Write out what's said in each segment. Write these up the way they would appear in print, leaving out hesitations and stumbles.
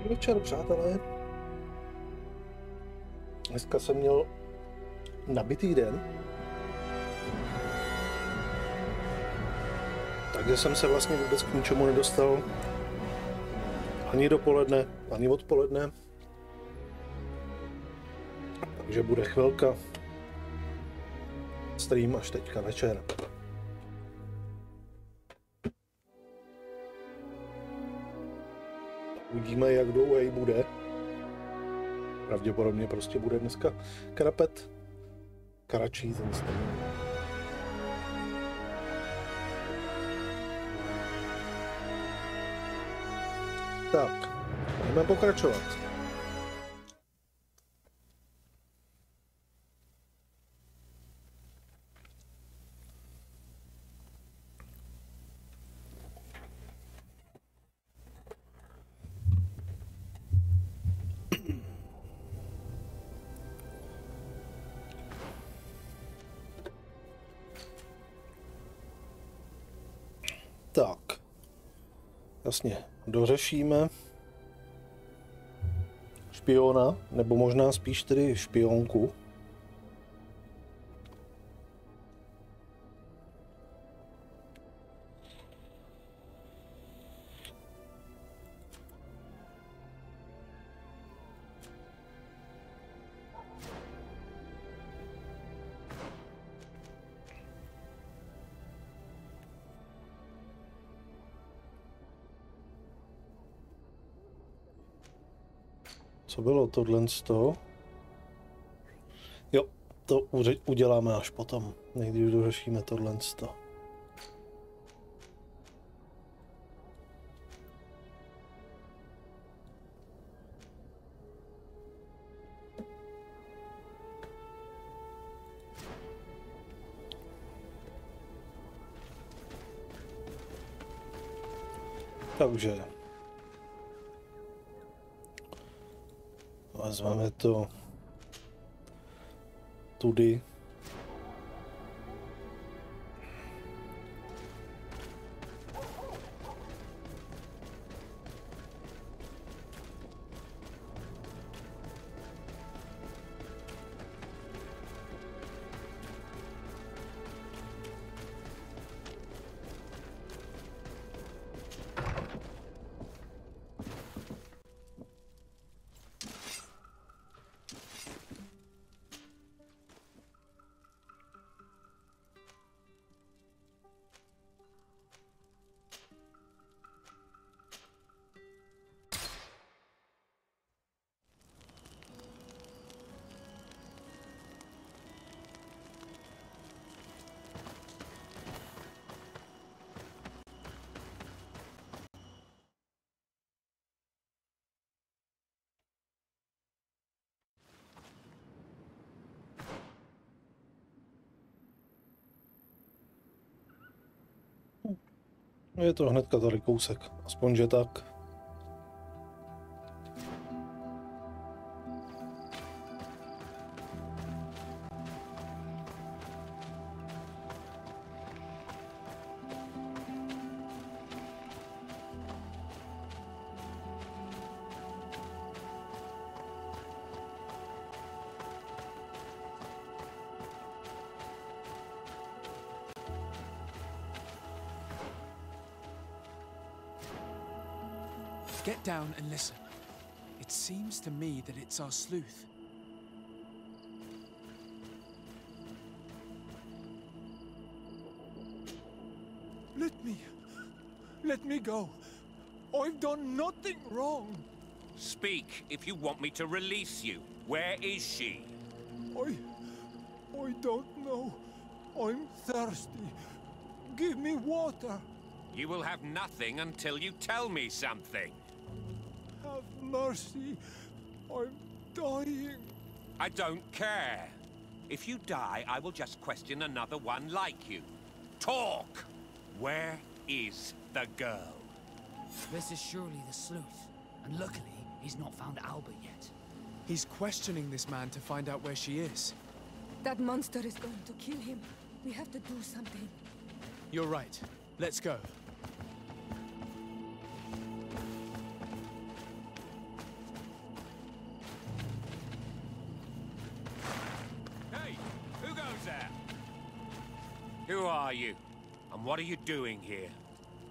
Dobrý večer, přátelé. Dneska jsem měl nabitý den, takže jsem se vlastně vůbec k ničemu nedostal. Ani dopoledne, ani odpoledne. Takže bude chvilka stream až teďka večer. Uvidíme, jak dlouhý bude. Pravděpodobně prostě bude dneska krapet. Kratší ten stream. Tak, budeme pokračovat. Tak, jasně, dořešíme špiona, nebo možná spíš tedy špionku. Co bylo tohle z toho? Jo, to uděláme až potom, nejdřív dořešíme tohle z toho. Takže vezmeme to tudy. Je to hnedka tady kousek, aspoň že tak. Get down and listen. It seems to me that it's our sleuth. Let me go. I've done nothing wrong. Speak if you want me to release you. Where is she? I don't know. I'm thirsty. Give me water. You will have nothing until you tell me something. Have mercy. I'm dying. I don't care. If you die, I will just question another one like you. Talk! Where is the girl? This is surely the sleuth. And luckily, he's not found Albert yet. He's questioning this man to find out where she is. That monster is going to kill him. We have to do something. You're right. Let's go. Who are you? And what are you doing here?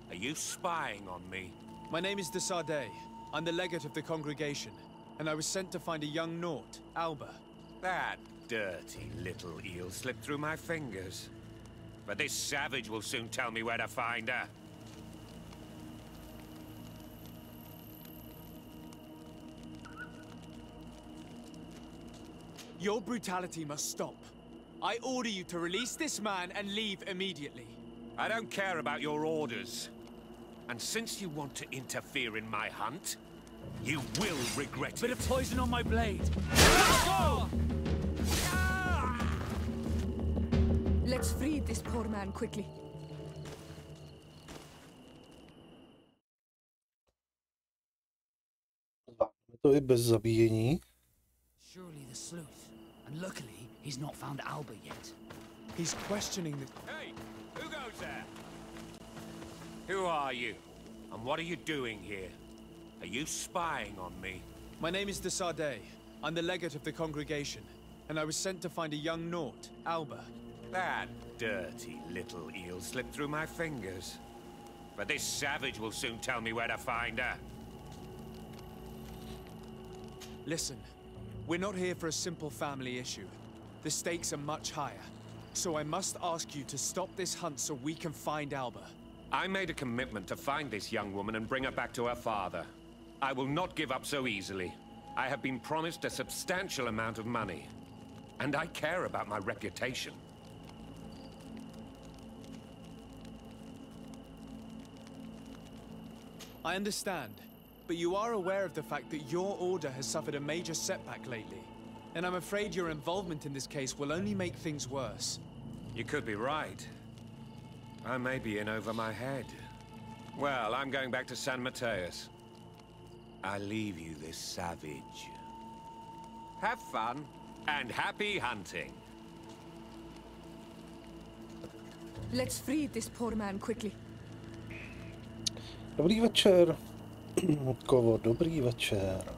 Are you spying on me? My name is de Sardet. I'm the legate of the congregation, and I was sent to find a young Naut, Alba. That dirty little eel slipped through my fingers. But this savage will soon tell me where to find her. Your brutality must stop. I order you to release this man and leave immediately. I don't care about your orders. And since you want to interfere in my hunt, you will regret it. Bit of poison on my blade. Let's free this poor man quickly. To je bez zabíjení. Surely the sleuth. And luckily, he's not found Alba yet. He's questioning the... Hey, who goes there? Who are you? And what are you doing here? Are you spying on me? My name is de Sardet. I'm the legate of the congregation, and I was sent to find a young Naut, Alba. That dirty little eel slipped through my fingers. But this savage will soon tell me where to find her. Listen, we're not here for a simple family issue. The stakes are much higher. So I must ask you to stop this hunt so we can find Alba. I made a commitment to find this young woman and bring her back to her father. I will not give up so easily. I have been promised a substantial amount of money. And I care about my reputation. I understand, but you are aware of the fact that your order has suffered a major setback lately. And I'm afraid your involvement in this case will only make things worse. You could be right. I may be in over my head. Well, I'm going back to San Mateus. I leave you this savage. Have fun, and happy hunting. Let's free this poor man quickly. Dobrý večer. Kovo, dobrý večer.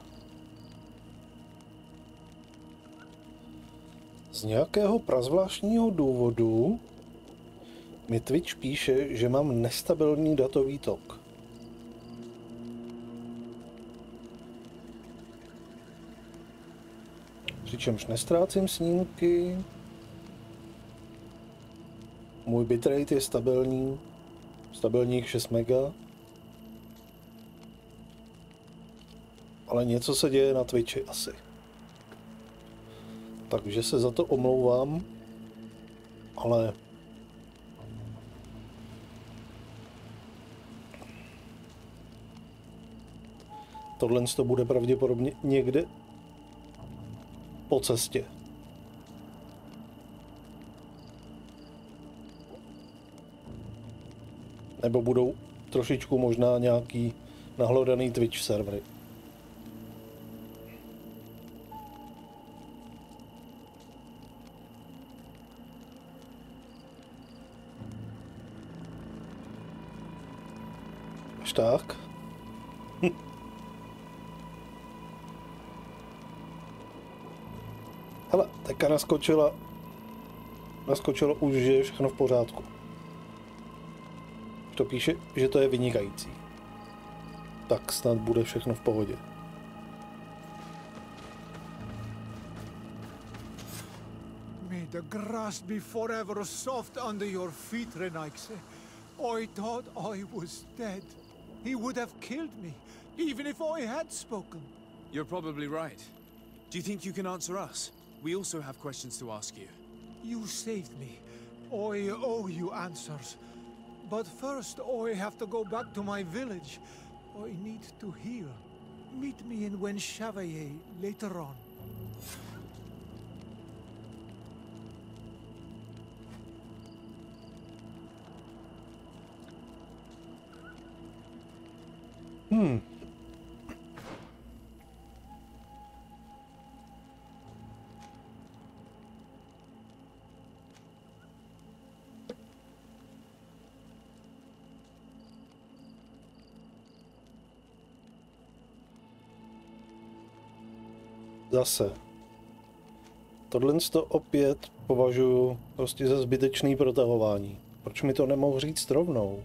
Z nějakého prazvláštního důvodu mi Twitch píše, že mám nestabilní datový tok. Přičemž nestrácím snímky. Můj bitrate je stabilní. Stabilních 6 mega. Ale něco se děje na Twitchi asi. Takže se za to omlouvám. Ale tohle to bude pravděpodobně někde po cestě. Nebo budou trošičku možná nějaký nahlodaný Twitch servery. Až tak. Hele, teďka naskočilo už, že je všechno v pořádku. To píše, že to je vynikající. Tak snad bude všechno v pohodě. May the grass be forever soft under your feet, Renaikse. I thought I was dead. He would have killed me, even if I had spoken. You're probably right. Do you think you can answer us? We also have questions to ask you. You saved me. I owe you answers. But first, I have to go back to my village. I need to heal. Meet me in Wenchavaye later on. Zase. tohle to opět považuji prostě za zbytečný protahování. Proč mi to nemohl říct rovnou?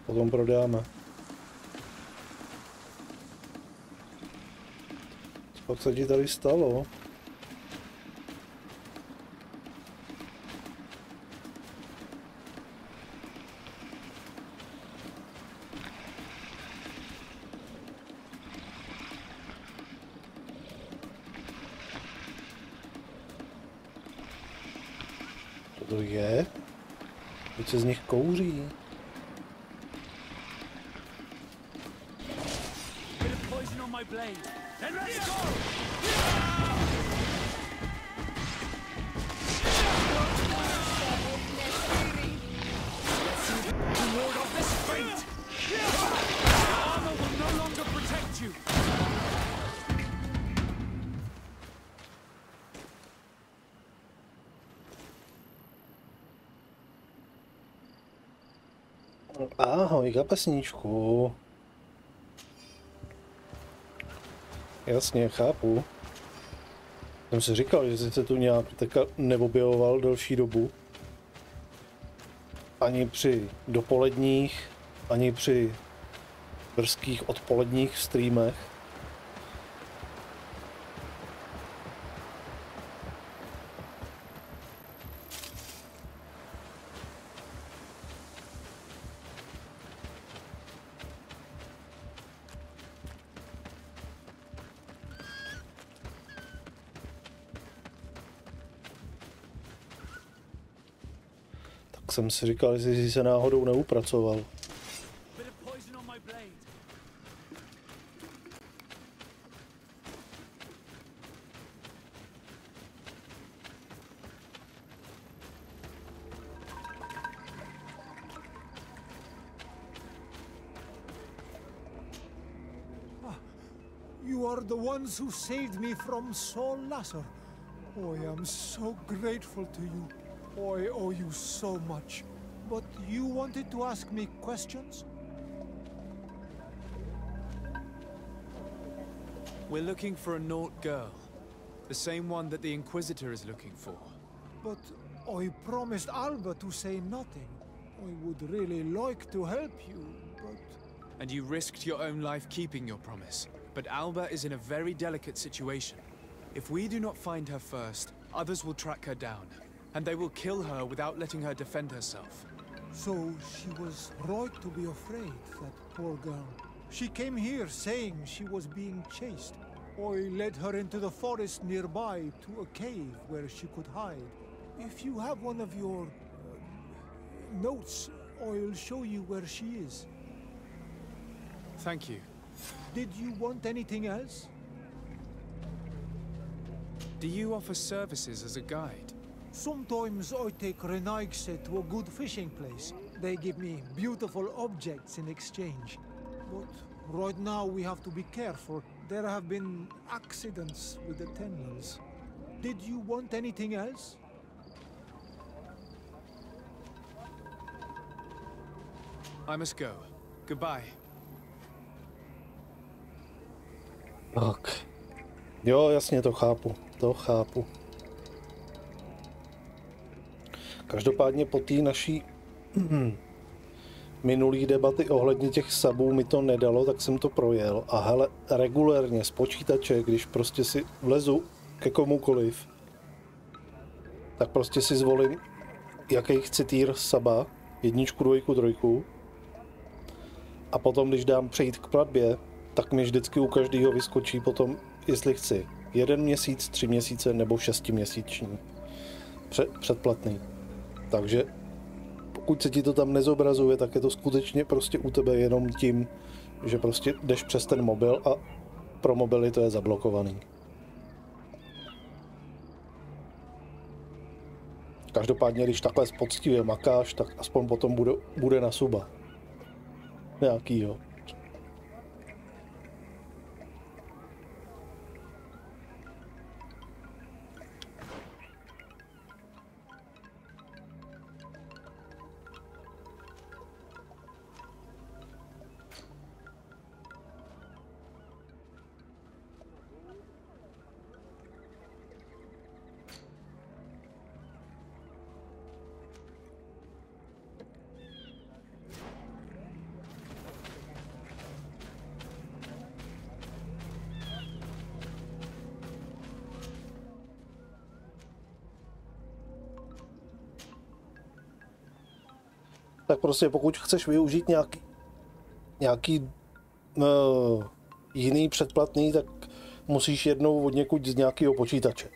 Potom prodáme. Co pak se ti tady stalo? Co to je? Teď se z nich kouří. Ahoj, kapesníčku. Jasně, chápu. Jsem si říkal, že jsi se tu nějak teďka neobjevoval delší dobu. Ani při dopoledních, ani při brzkých odpoledních streamech. Jsem si říkal, jestli jsi se náhodou neupracoval. You are the ones who saved me from Saul Lasser. Oh, I am so grateful to you. I owe you so much. But you wanted to ask me questions? We're looking for a Naut girl. The same one that the Inquisitor is looking for. But I promised Alba to say nothing. I would really like to help you, but... And you risked your own life keeping your promise. But Alba is in a very delicate situation. If we do not find her first, others will track her down. And they will kill her without letting her defend herself. So she was right to be afraid, that poor girl. She came here saying she was being chased. I led her into the forest nearby to a cave where she could hide. If you have one of your notes, I'll show you where she is. Thank you. Did you want anything else? Do you offer services as a guide? Sometimes I take Renaigse to a good fishing place. They give me beautiful objects in exchange. But right now we have to be careful. There have been accidents with the Tenlans. Did you want anything else? I must go. Goodbye. Tak. Jo, jasně, to chápu. To chápu. Každopádně po té naší minulý debaty ohledně těch sabů mi to nedalo, tak jsem to projel. A hele, regulérně z počítače, když prostě si vlezu ke komukoliv, tak prostě si zvolím, jaký chci tier saba, 1, 2, 3. A potom, když dám přejít k platbě, tak mi vždycky u každého vyskočí potom, jestli chci 1 měsíc, 3 měsíce nebo 6měsíční předplatný. Takže pokud se ti to tam nezobrazuje, tak je to skutečně prostě u tebe jenom tím, že prostě jdeš přes ten mobil a pro mobily to je zablokovaný. Každopádně, když takhle poctivě makáš, tak aspoň potom bude na suba. Nějakýho. Tak prostě pokud chceš využít nějaký jiný předplatný, tak musíš jednou od někud z nějakého počítače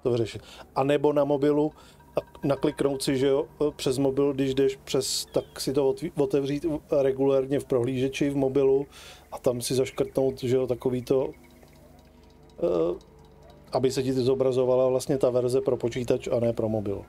to vyřešit. A nebo na mobilu a nakliknout si, že jo, přes mobil, když jdeš přes, tak si to otevřít regulérně v prohlížeči v mobilu a tam si zaškrtnout, že jo, takový to, aby se ti zobrazovala vlastně ta verze pro počítač a ne pro mobil.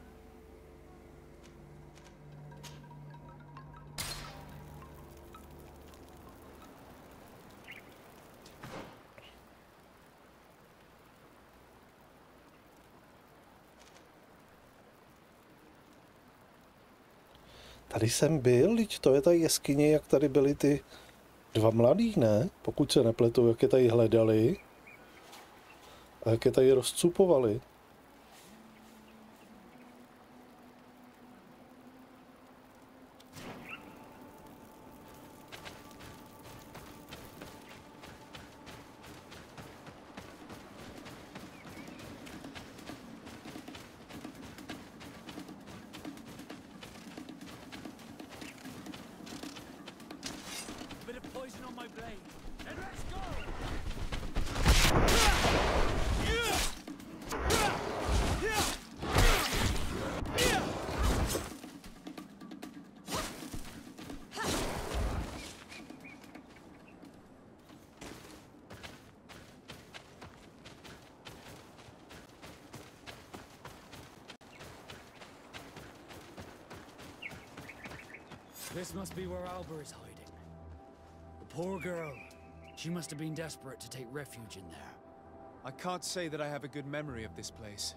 Tady jsem byl, teď to je ta jeskyně, jak tady byly ty dva mladý, ne? Pokud se nepletou, jak je tady hledali a jak je tady rozcupovali. This must be where Alba is hiding. The poor girl. She must have been desperate to take refuge in there. I can't say that I have a good memory of this place.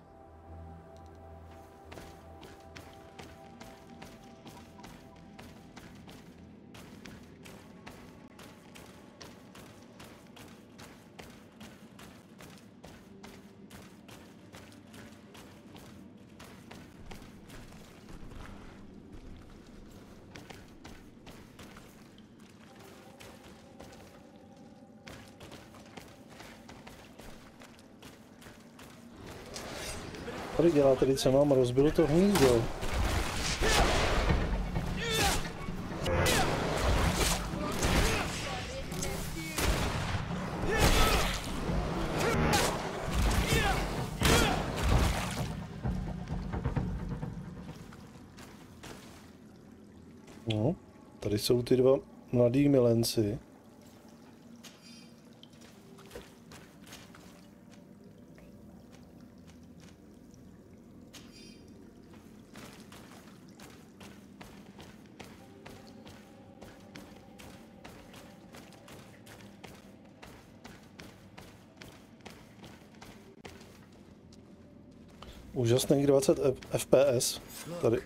Tady děláte, když se vám rozbilo to hnízdo. No, tady jsou ty dva mladí milenci. Úžasných 20 FPS tady.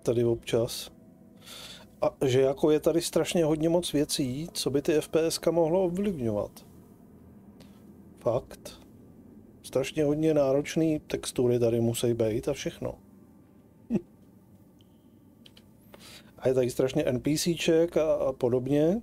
Tady občas. A že jako je tady strašně hodně moc věcí, co by ty FPSka mohlo ovlivňovat. Fakt. Strašně hodně náročný textury tady musí být a všechno. A je tady strašně NPCček a podobně.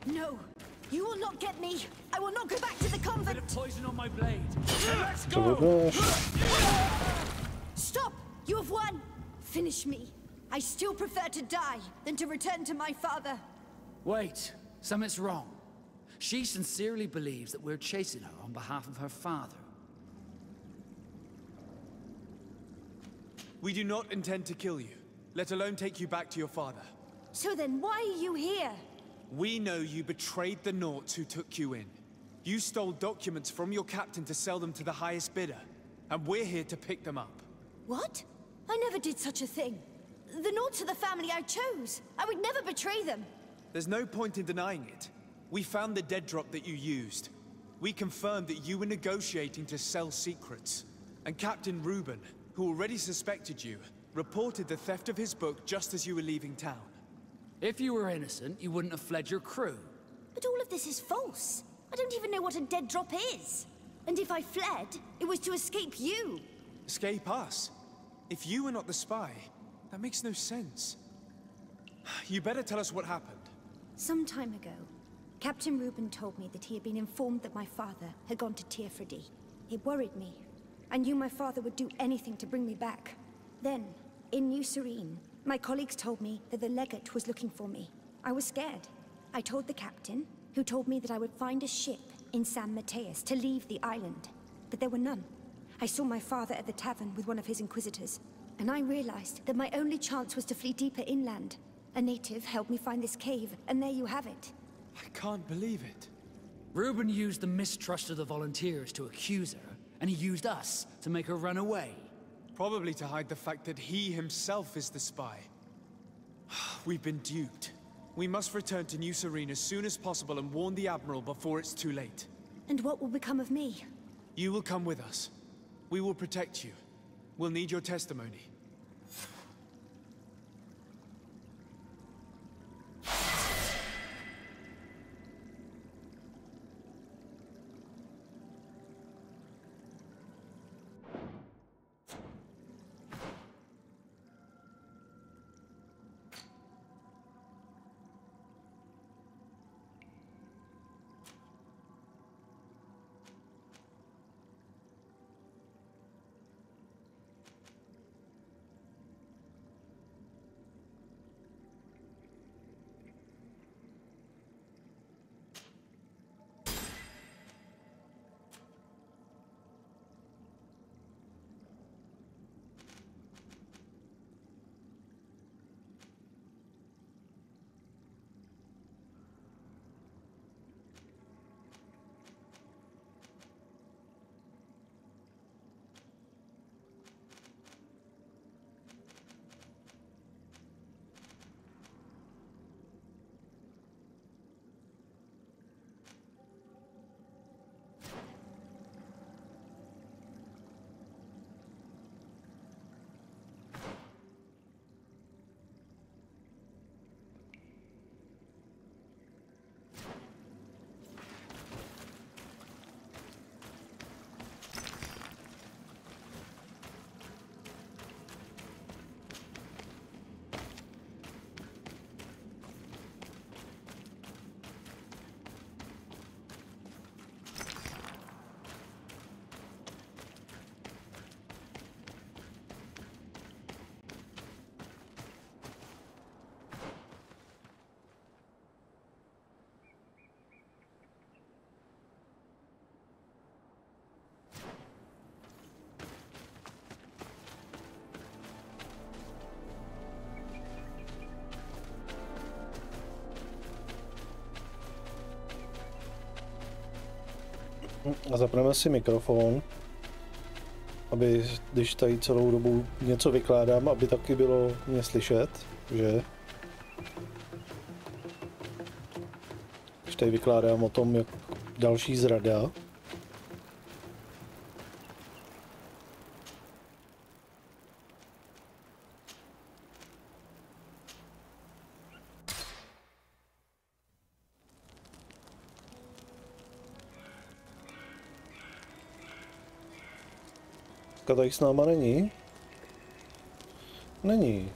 No, you will not get me. I will not go back to the convent. Bit of poison on my blade. Let's Co go. budeš? Stop! You have won. Finish me. I still prefer to die than to return to my father. Wait, something's wrong. She sincerely believes that we're chasing her on behalf of her father. We do not intend to kill you, let alone take you back to your father. So then why are you here? We know you betrayed the Naughts who took you in. You stole documents from your captain to sell them to the highest bidder, and we're here to pick them up. What? I never did such a thing. The Naughts are the family I chose. I would never betray them. There's no point in denying it. We found the dead drop that you used. We confirmed that you were negotiating to sell secrets. And Captain Reuben, who already suspected you, reported the theft of his book just as you were leaving town. If you were innocent, you wouldn't have fled your crew. But all of this is false. I don't even know what a dead drop is. And if I fled, it was to escape you. Escape us? If you were not the spy, that makes no sense. You better tell us what happened. Some time ago, Captain Reuben told me that he had been informed that my father had gone to Tearfredy. It worried me. I knew my father would do anything to bring me back. Then, in New Serene, my colleagues told me that the legate was looking for me. I was scared. I told the captain, who told me that I would find a ship in San Mateus to leave the island. But there were none. I saw my father at the tavern with one of his inquisitors, and I realized that my only chance was to flee deeper inland. A native helped me find this cave, and there you have it. I can't believe it. Reuben used the mistrust of the volunteers to accuse her, and he used us to make her run away. Probably to hide the fact that he himself is the spy. We've been duped. We must return to New Serene as soon as possible and warn the Admiral before it's too late. And what will become of me? You will come with us. We will protect you. We'll need your testimony. A zapneme si mikrofon, aby když tady celou dobu něco vykládám, aby taky bylo mě slyšet, že? Když tady vykládám o tom, jak další zrada. Tady s náma není? Není.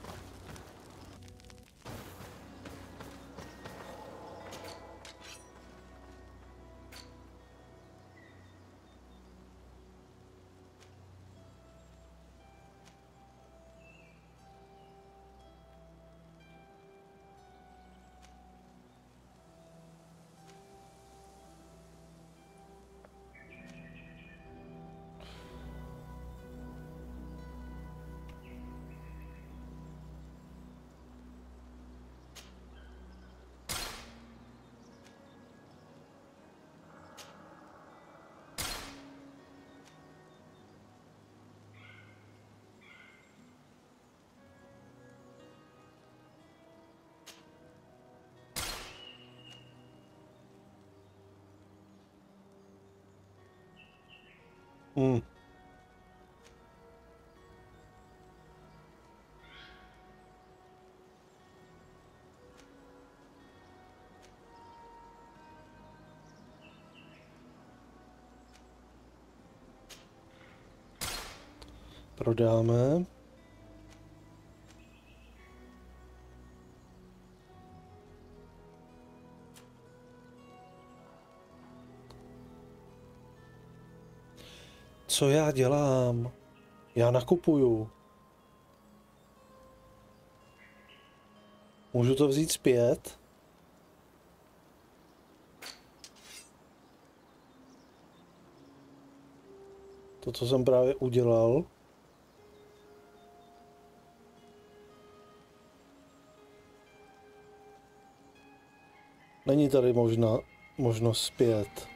Prodáme. Co já dělám? Já nakupuju. Můžu to vzít zpět? To, co jsem právě udělal. Není tady možnost zpět.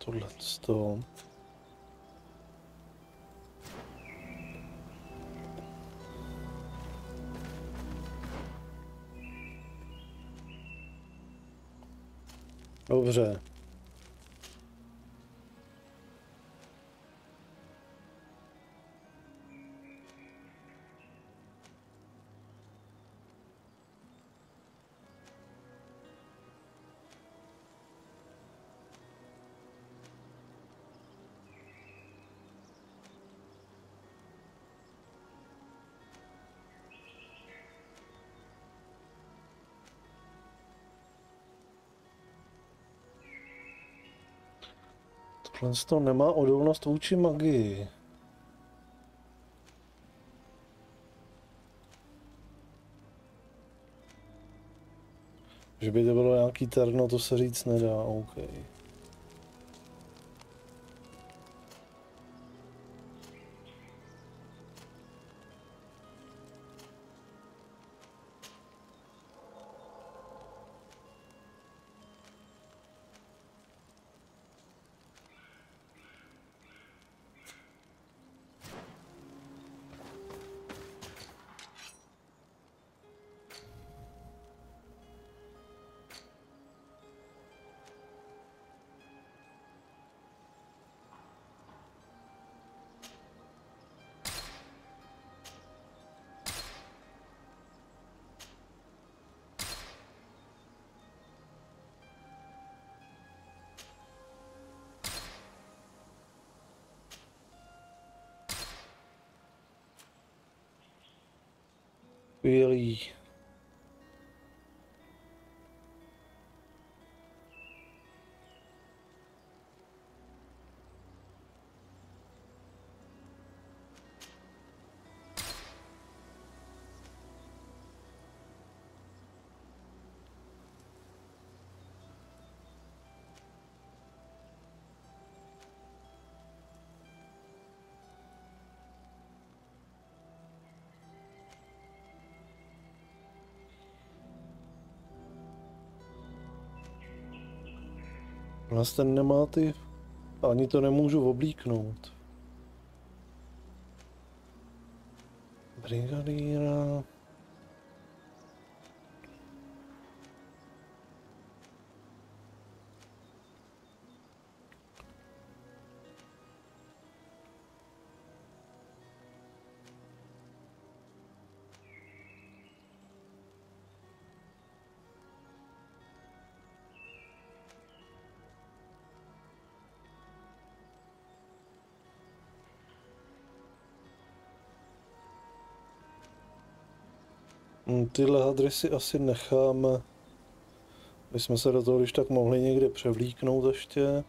Tohle to. Dobře. Tohle to nemá odolnost vůči magii. Že by to bylo nějaký terno, to se říct nedá, OK. Skvělý. Vlastně nemá ty... Ani to nemůžu oblíknout. Brigadíra... Tyhle hadry si asi necháme. My jsme se do toho když tak mohli někde převlíknout ještě.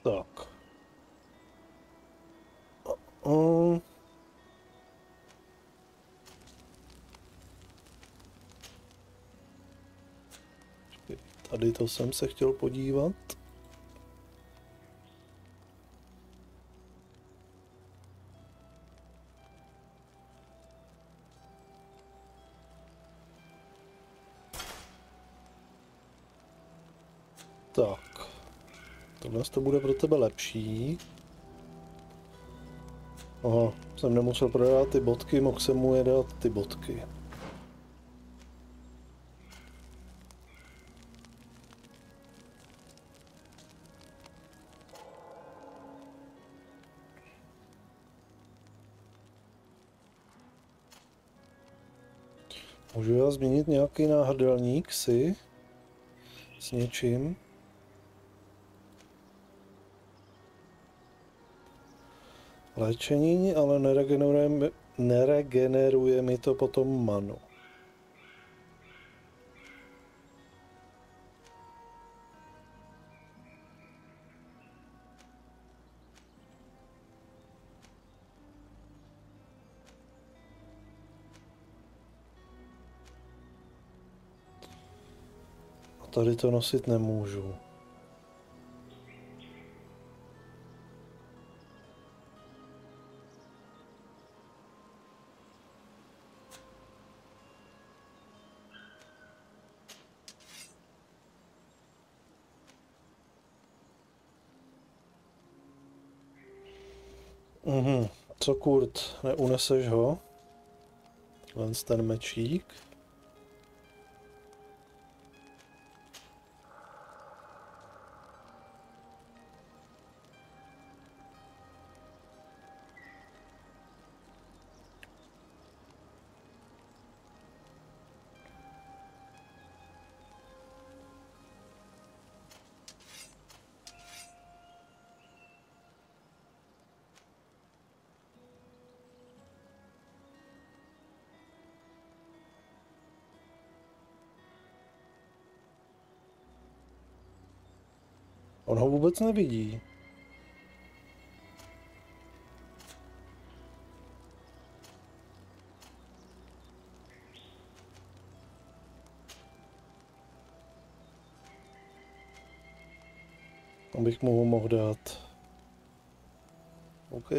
Tak. Tady to jsem se chtěl podívat. Tak. Tohle to bude pro tebe lepší. Aha, jsem nemusel prodávat ty bodky, mohl jsem mu je dát ty bodky. Můžu já změnit nějaký náhrdelník si s něčím? Léčení, ale neregeneruje mi to potom manu. A tady to nosit nemůžu. Co Kurt, neuneseš ho? Len ten mečík. On ho vůbec nevidí. Abych mu ho mohl dát. OK.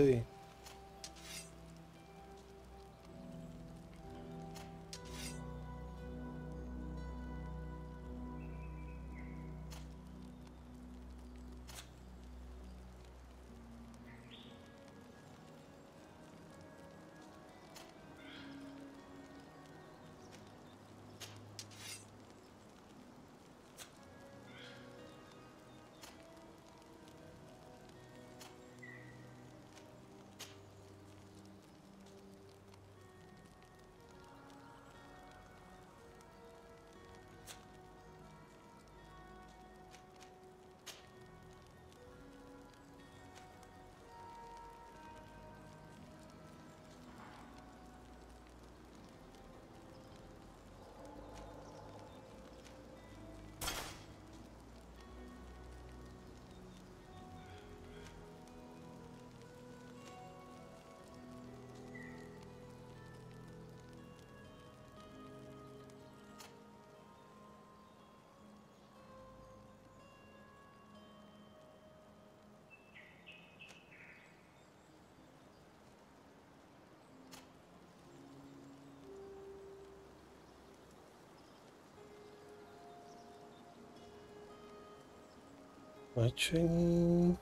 Léčení.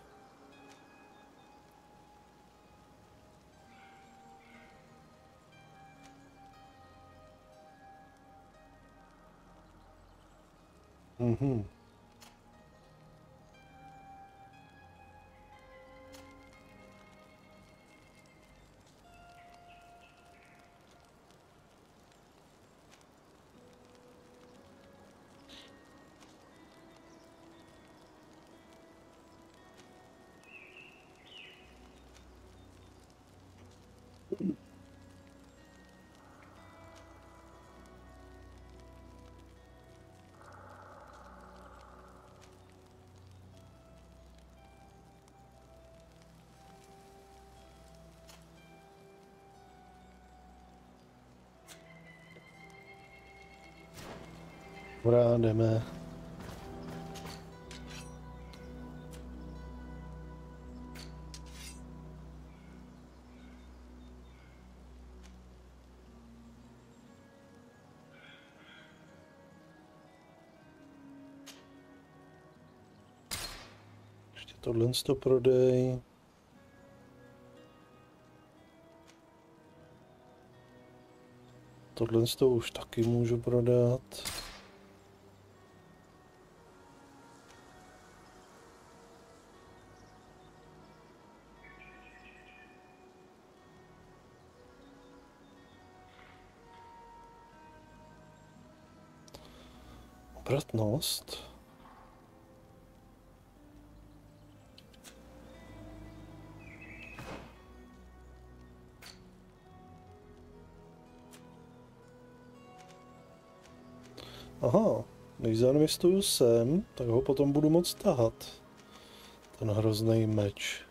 Dobrá, jdeme. Ještě tohle to prodej. Tohle to už taky můžu prodat. Obratnost. Aha, když zainvestuju sem, tak ho potom budu moct tahat. Ten hrozný meč.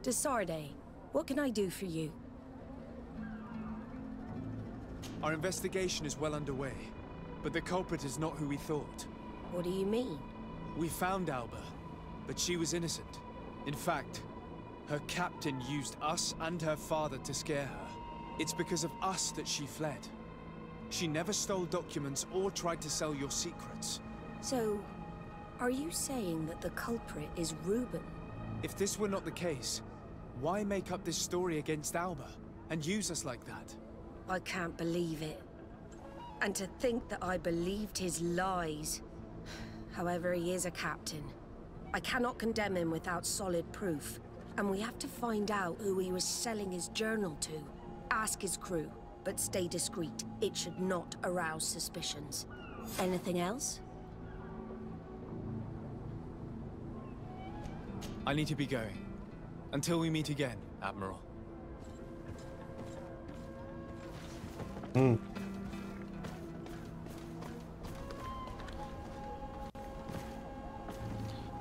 Desarde, what can I do for you? Our investigation is well underway, but the culprit is not who we thought. What do you mean? We found Alba, but she was innocent. In fact, her captain used us and her father to scare her. It's because of us that she fled. She never stole documents or tried to sell your secrets. So, are you saying that the culprit is Reuben? If this were not the case, why make up this story against Alba and use us like that? I can't believe it. And to think that I believed his lies. However, he is a captain. I cannot condemn him without solid proof. And we have to find out who he was selling his journal to. Ask his crew, but stay discreet. It should not arouse suspicions. Anything else? I need to be going. Until we meet again, Admiral.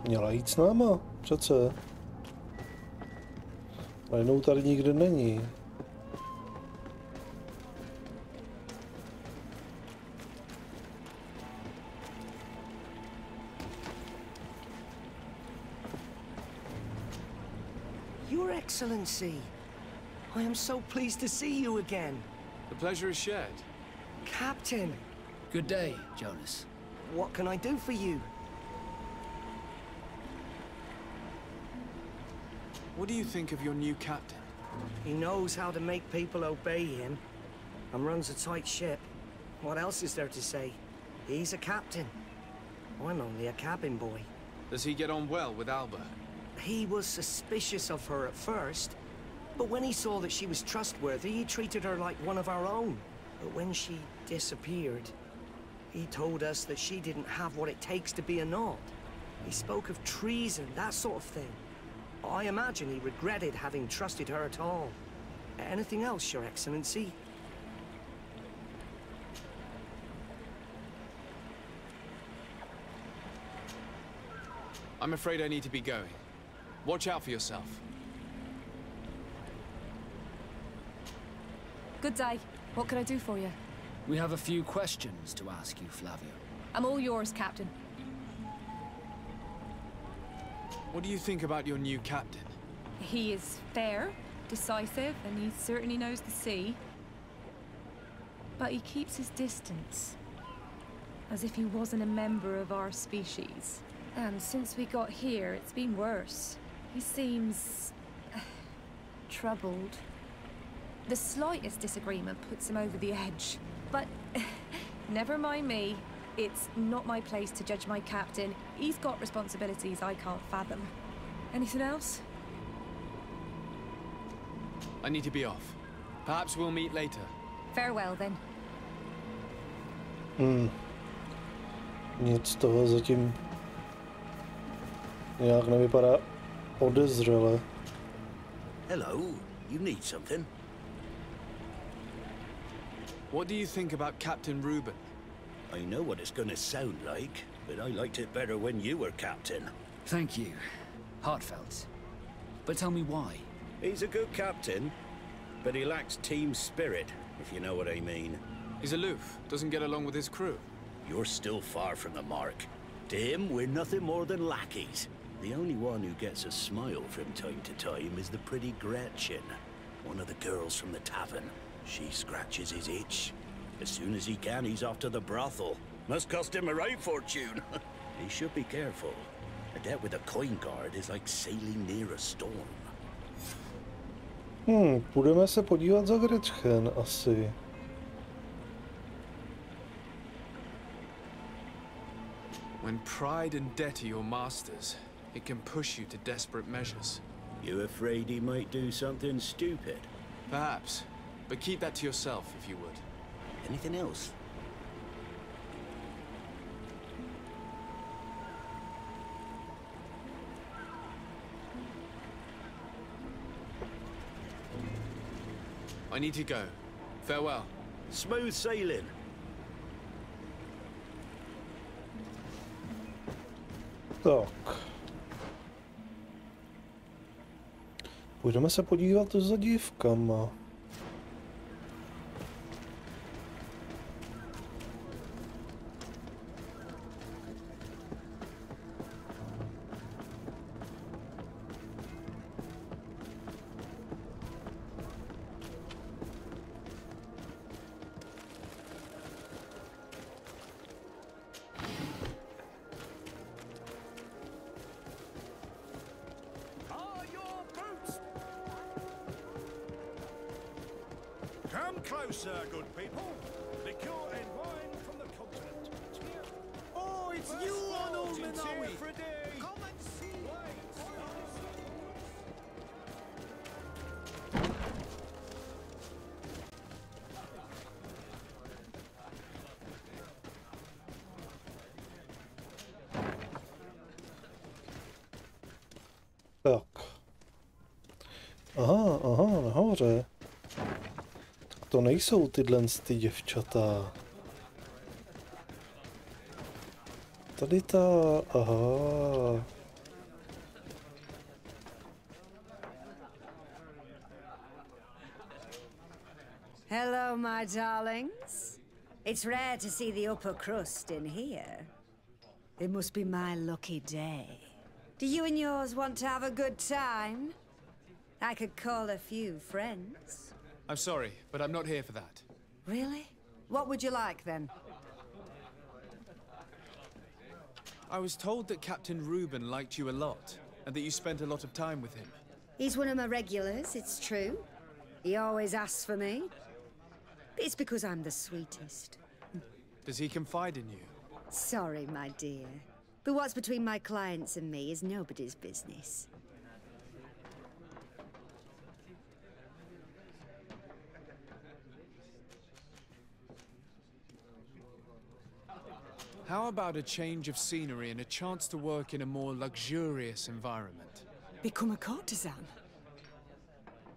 Měla jít s náma, přece. Ale jednou tady nikde není. Your Excellency, I am so pleased to see you again. The pleasure is shared. Captain, Good day, Jonas. what can I do for you? What do you think of your new captain? He knows how to make people obey him and runs a tight ship. What else is there to say? He's a captain. I'm only a cabin boy. Does he get on well with Alba? He was suspicious of her at first, but when he saw that she was trustworthy, he treated her like one of our own. But when she disappeared, he told us that she didn't have what it takes to be a Nod. He spoke of treason, that sort of thing. I imagine he regretted having trusted her at all. Anything else, Your Excellency? I'm afraid I need to be going. Watch out for yourself. Good day. What can I do for you? We have a few questions to ask you, Flavio. I'm all yours, Captain. What do you think about your new captain? He is fair, decisive, and he certainly knows the sea. But he keeps his distance. As if he wasn't a member of our species. And since we got here, it's been worse. He seems... troubled. The slightest disagreement puts him over the edge. But never mind me. It's not my place to judge my captain. He's got responsibilities I can't fathom. Anything else? I need to be off. Perhaps we'll meet later. Farewell, then. Nic z toho zatím nějak nevypadá podezřele. Hello, you need something? What do you think about Captain Reuben? I know what it's gonna sound like, but I liked it better when you were captain. Thank you. Heartfelt. But tell me why. He's a good captain, but he lacks team spirit, if you know what I mean. He's aloof, doesn't get along with his crew. You're still far from the mark. To him, we're nothing more than lackeys. The only one who gets a smile from time to time is the pretty Gretchen, one of the girls from the tavern. She scratches his itch. As soon as he can, he's off to the brothel. Must cost him a right fortune. He should be careful. A debt with a coin guard is like sailing near a storm. Půjdeme se podívat za Gretchen asi. When pride and debt are your masters, it can push you to desperate measures. You afraid he might do something stupid? Perhaps, but keep that to yourself if you would. Anything else? I need to go. Farewell. Smooth sailing. Tak. Půjdeme se podívat za dívkama. Come closer, good people. Liqueur and wine from the continent. Oh, it's you on old Manawi. Come and see. Tak. Aha, nahoře. To nejsou tyhle ty děvčata. Tady ta, aha. Hello, my darlings. It's rare to see the upper crust in here. It must be my lucky day. Do you and yours want to have a good time? I could call a few friends. I'm sorry, but I'm not here for that. Really? What would you like, then? I was told that Captain Reuben liked you a lot, and that you spent a lot of time with him. He's one of my regulars, it's true. He always asks for me. It's because I'm the sweetest. Does he confide in you? Sorry, my dear. But what's between my clients and me is nobody's business. How about a change of scenery and a chance to work in a more luxurious environment? Become a courtesan?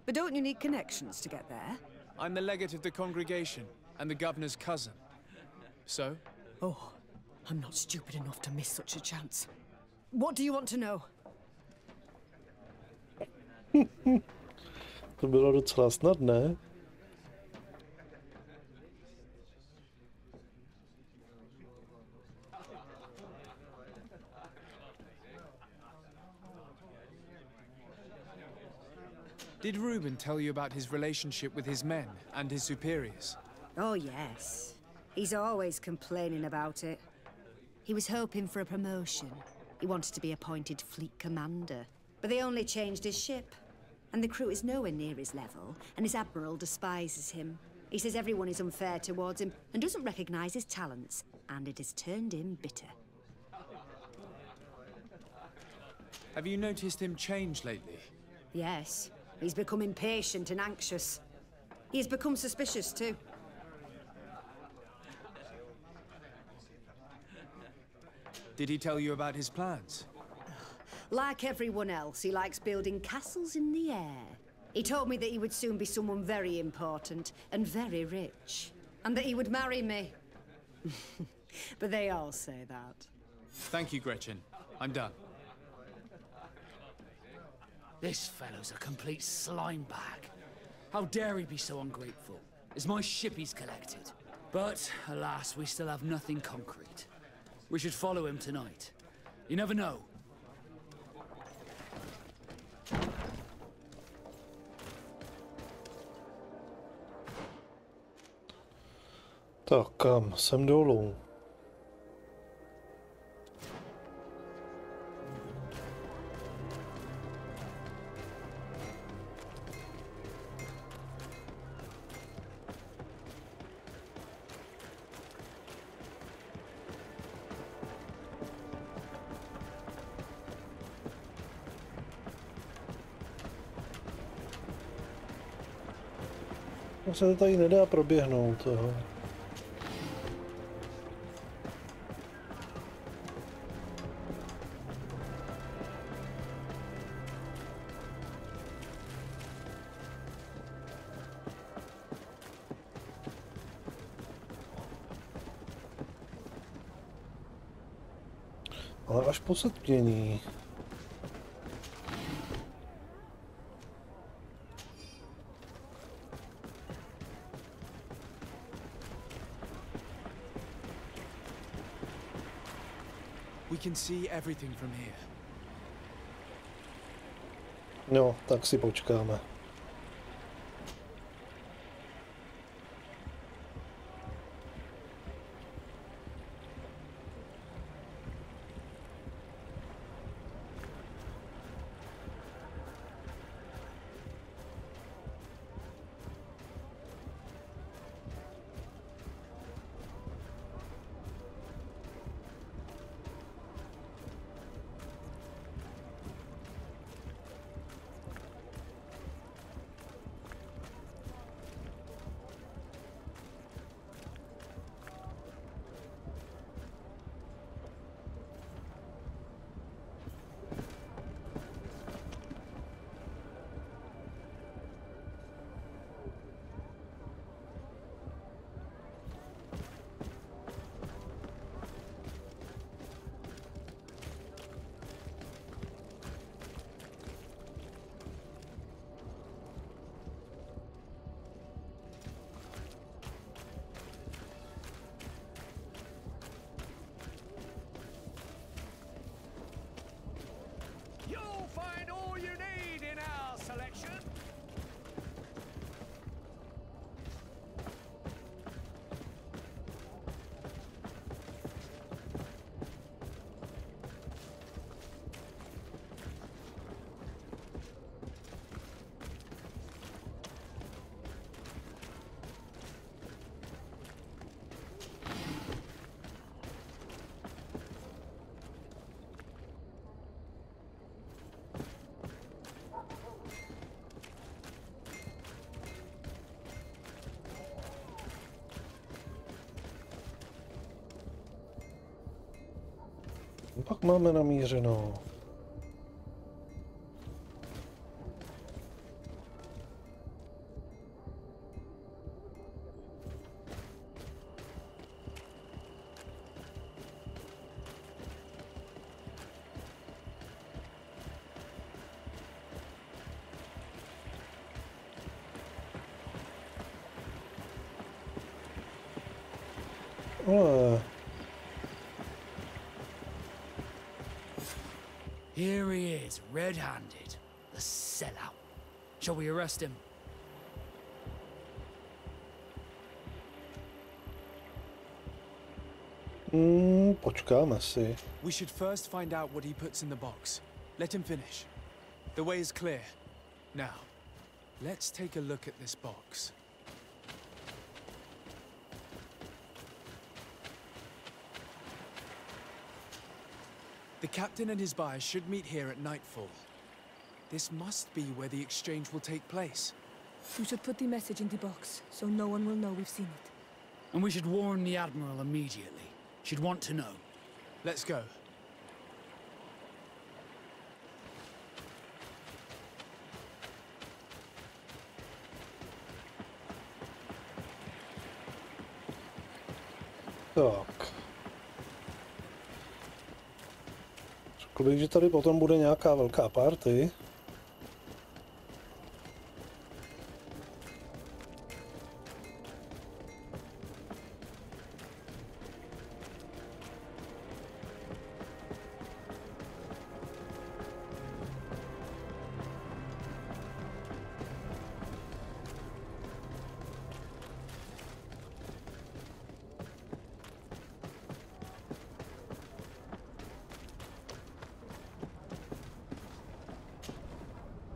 But don't you need connections to get there? I'm the legate of the congregation, and the governor's cousin. So? Oh, I'm not stupid enough to miss such a chance. What do you want to know? To bylo docela snadné. Did Reuben tell you about his relationship with his men and his superiors? Oh, yes. He's always complaining about it. He was hoping for a promotion. He wanted to be appointed fleet commander. But they only changed his ship. And the crew is nowhere near his level, and his admiral despises him. He says everyone is unfair towards him and doesn't recognize his talents, and it has turned him bitter. Have you noticed him change lately? Yes. He's become impatient and anxious. He has become suspicious, too. Did he tell you about his plans? Like everyone else, he likes building castles in the air. He told me that he would soon be someone very important and very rich, and that he would marry me. But they all say that. Thank you, Gretchen. I'm done. This fellow's a complete slime bag. How dare he be so ungrateful? It's my ship he's collected. But, alas, we still have nothing concrete. We should follow him tonight. You never know. Tak kam? Sem dolů. Se to tady nedá proběhnout toho. Ale až po setmění. We can see everything from here. No, tak si počkáme. Find all you need in our selection. Pak máme namířeno. Here he is, red-handed. The sellout. Shall we arrest him? Počkáme si. We should first find out what he puts in the box. Let him finish. The way is clear. Now, let's take a look at this box. The captain and his buyer should meet here at nightfall. This must be where the exchange will take place. We should put the message in the box, so no one will know we've seen it. And we should warn the Admiral immediately. She'd want to know. Let's go. Tak. Řekl bych, že tady potom bude nějaká velká party.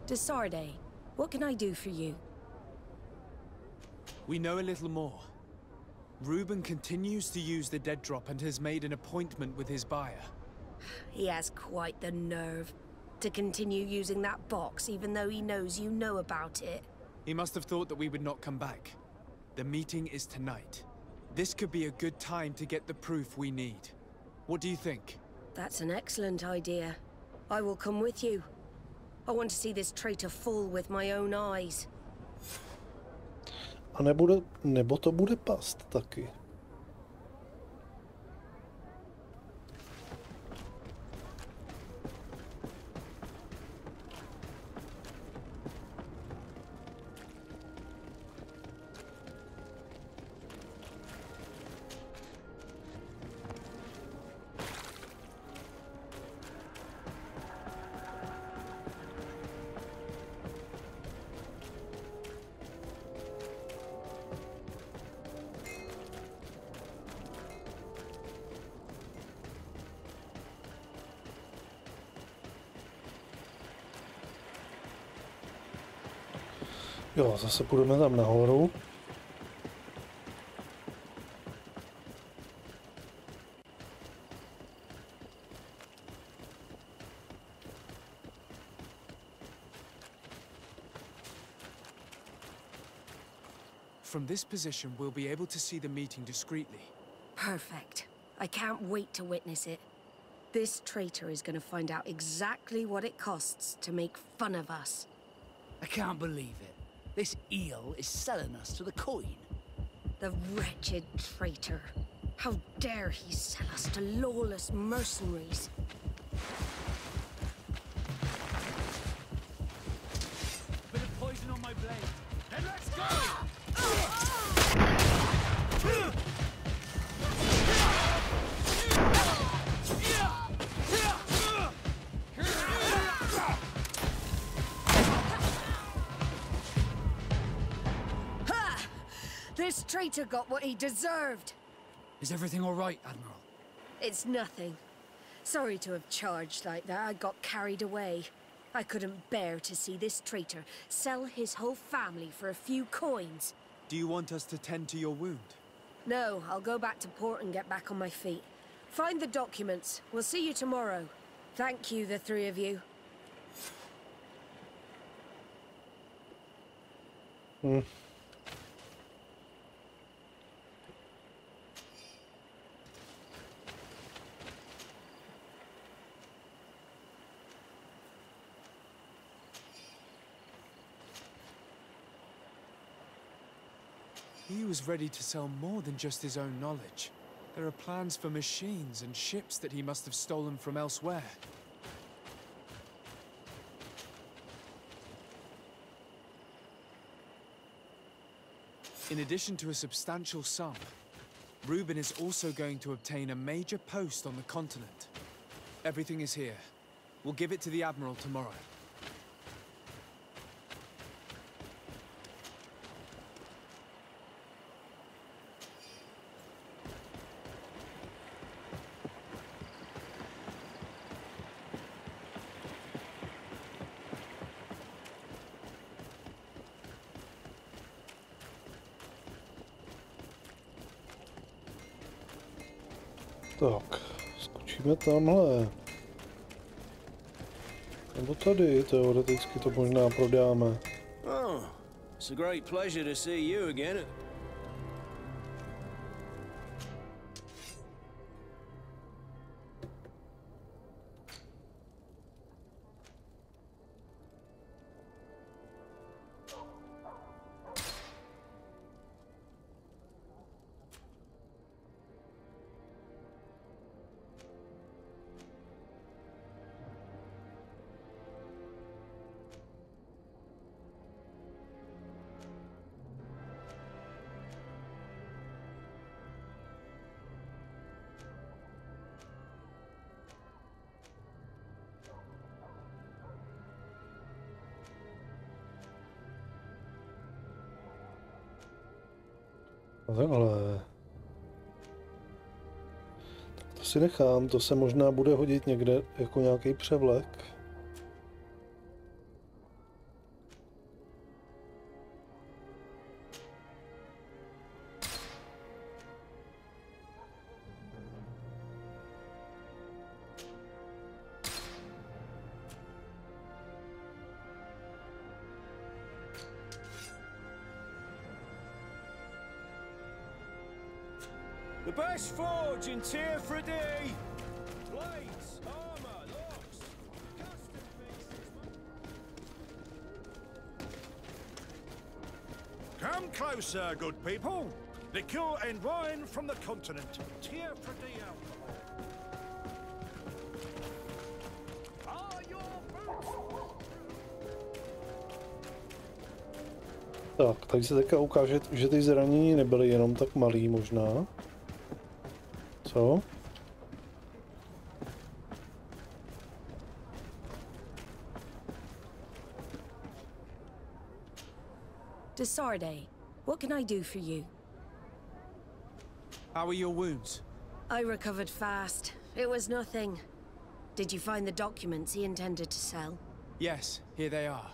Desarde, what can I do for you? We know a little more. Reuben continues to use the dead drop and has made an appointment with his buyer. He has quite the nerve to continue using that box even though he knows you know about it. He must have thought that we would not come back. The meeting is tonight. This could be a good time to get the proof we need. What do you think? That's an excellent idea. I will come with you. I want to see this traitor fall with my own eyes. A nebo to bude past taky. Jo, zase půjdeme tam nahoru. From this position, we'll be able to see the meeting discreetly. Perfect. I can't wait to witness it. This traitor is going to find out exactly what it costs to make fun of us. I can't believe it. This eel is selling us to the coin. The wretched traitor. How dare he sell us to lawless mercenaries? Bit of poison on my blade. And let's go! This traitor got what he deserved. Is everything all right, Admiral? It's nothing. Sorry to have charged like that. I got carried away. I couldn't bear to see this traitor sell his whole family for a few coins. Do you want us to tend to your wound? No, I'll go back to port and get back on my feet. Find the documents. We'll see you tomorrow. Thank you, the three of you. He was ready to sell more than just his own knowledge. There are plans for machines and ships that he must have stolen from elsewhere. In addition to a substantial sum, Reuben is also going to obtain a major post on the continent. Everything is here. We'll give it to the Admiral tomorrow. Tak, skočíme tamhle. Nebo tady, teoreticky to možná prodáme. Oh, it's a great pleasure to see you again. Ale tak to si nechám, to se možná bude hodit někde jako nějaký převlek. The best forge in Tier for a day. Blades, armor, locks, custom pieces. Come closer, good people. Liqueur and wine from the continent. Tier for a day alcohol. Are your boots? Tak, tady se teďka ukáže, že ty zranění nebyly jenom tak malý možná. Co? Desarde, what can I do for you? How are your wounds? I recovered fast. It was nothing. Did you find the documents he intended to sell? Yes, here they are.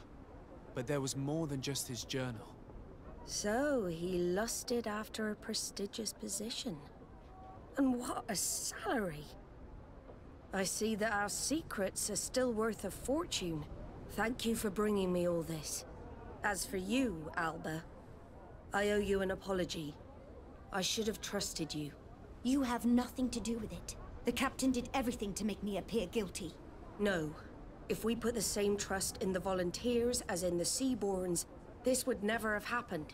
But there was more than just his journal. So, he lusted after a prestigious position. And what a salary! I see that our secrets are still worth a fortune. Thank you for bringing me all this. As for you, Alba, I owe you an apology. I should have trusted you. You have nothing to do with it. The captain did everything to make me appear guilty. No. If we put the same trust in the volunteers as in the Seaborns, this would never have happened.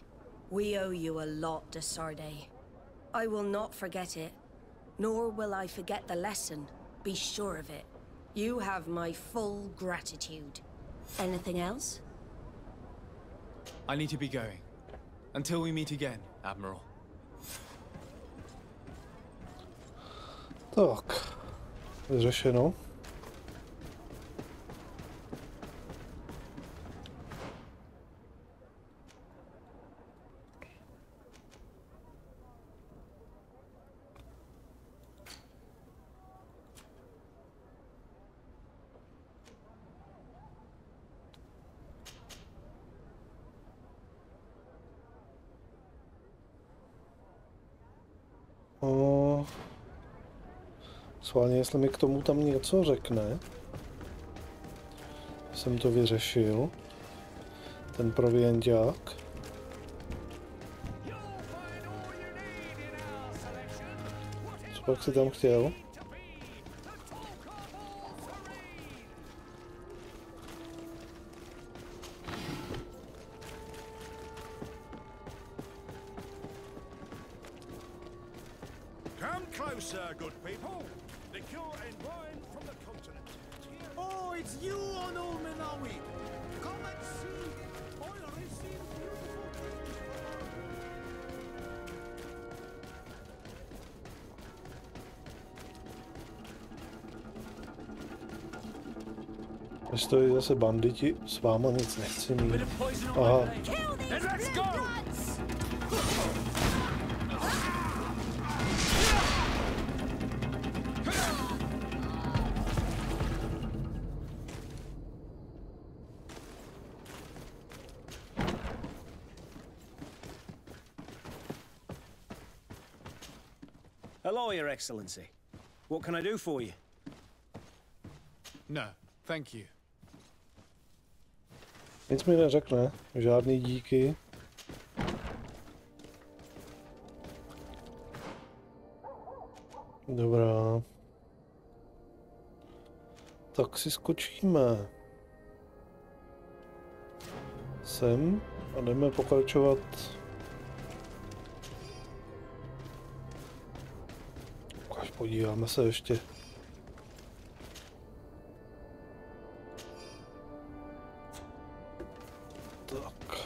We owe you a lot, Desarde. I will not forget it. Nor will I forget the lesson. Be sure of it. You have my full gratitude. Anything else? I need to be going. Until we meet again, Admiral. Tak, vyřešeno. Sválně, jestli mi k tomu tam něco řekne. Jsem to vyřešil. Ten provienták. Co pak si tam chtěl? Come closer, good people. Liqueur and wine from the continent. Oh, it's you on Old Menawi. Come and see. Oil received Stojí zase banditi, s váma nic nechci mít. Aha. Hello, Your Excellency. What can I do for you? No, thank you. Nic mi neřekne, žádný díky. Dobrá. Tak si skočíme sem a jdeme pokračovat. Podíváme se ještě. Tak.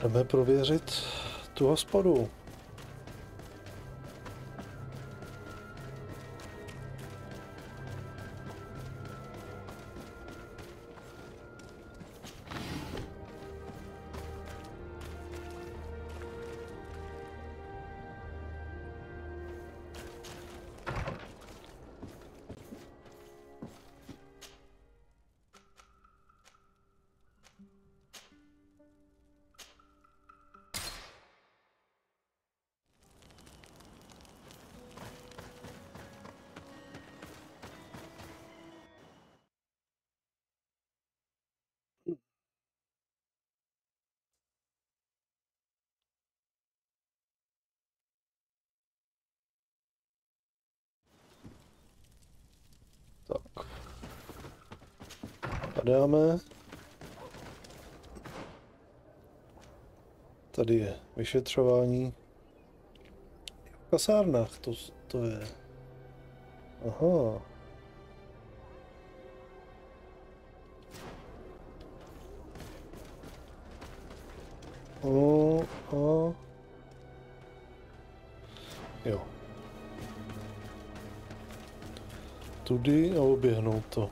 Jdeme prověřit tu hospodu. Tak. Padáme. Tady je vyšetřování. V kasárnách to je. Aha. Jo. Tudy a oběhnout to.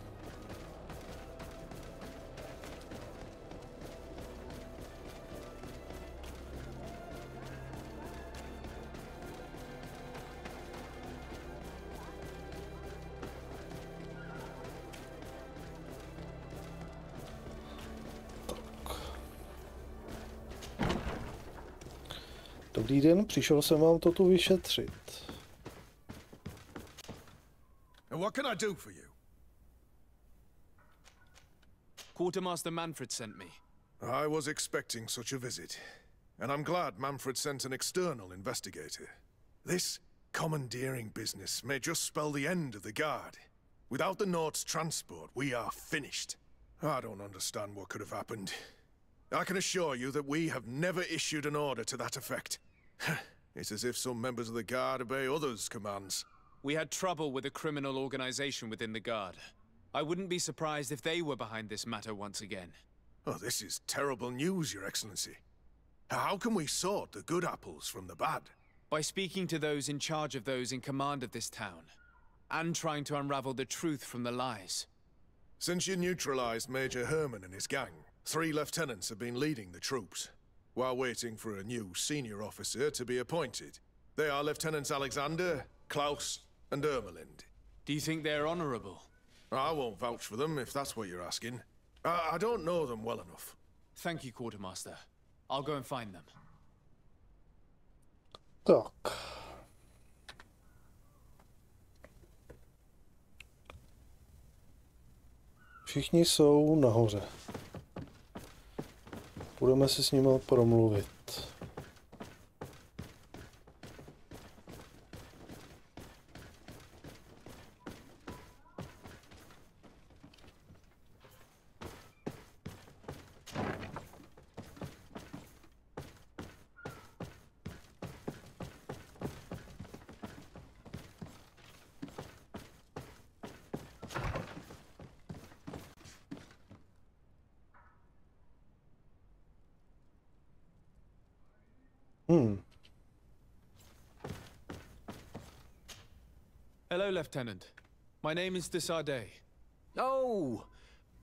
Dobrý den, přišel jsem vám to tu vyšetřit. What can I do for you? Quartermaster Manfred sent me. I was expecting such a visit, and I'm glad Manfred sent an external investigator. This commandeering business may just spell the end of the Guard. Without the Nord's transport, we are finished. I don't understand what could have happened. I can assure you that we have never issued an order to that effect. It's as if some members of the Guard obey others' commands. We had trouble with a criminal organization within the Guard. I wouldn't be surprised if they were behind this matter once again. Oh, this is terrible news, Your Excellency. How can we sort the good apples from the bad? By speaking to those in charge of those in command of this town, and trying to unravel the truth from the lies. Since you neutralized Major Herman and his gang, 3 lieutenants have been leading the troops, while waiting for a new senior officer to be appointed. They are Lieutenants Alexander, Klaus, and Ermelind. Do you think they're honorable? I won't vouch for them, if that's what you're asking. I don't know them well enough. Thank you, Quartermaster. I'll go and find them. Tak. Všichni jsou nahoře. Budeme si s nimi promluvit. Hello, Lieutenant. My name is Desardet. Oh,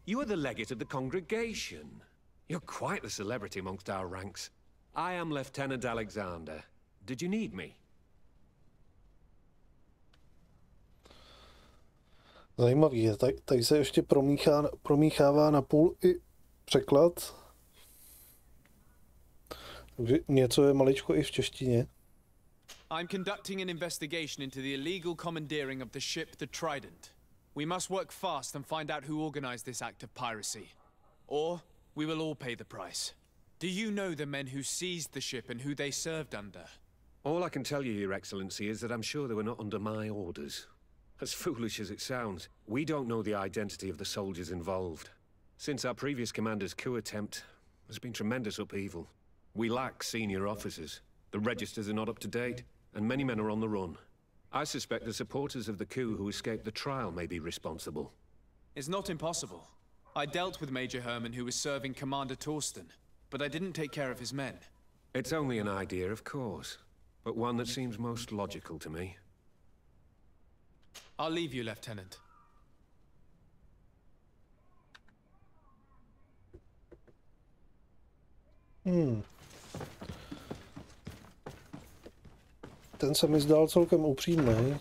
you are the legate of the congregation. You're quite the celebrity amongst our ranks. I am Lieutenant Alexander. Did you need me? Zajímavý je, tady se ještě promíchává na půl i překlad. Takže něco je maličko i v češtině. I'm conducting an investigation into the illegal commandeering of the ship the Trident. We must work fast and find out who organized this act of piracy. Or we will all pay the price. Do you know the men who seized the ship and who they served under? All I can tell you, Your Excellency, is that I'm sure they were not under my orders. As foolish as it sounds, we don't know the identity of the soldiers involved. Since our previous commander's coup attempt, there's been tremendous upheaval. We lack senior officers. The registers are not up to date, and many men are on the run. I suspect the supporters of the coup who escaped the trial may be responsible. It's not impossible. I dealt with Major Herman, who was serving Commander Torsten. but I didn't take care of his men. It's only an idea, of course, but one that seems most logical to me. I'll leave you, Lieutenant. Ten se mi zdál celkem upřímný.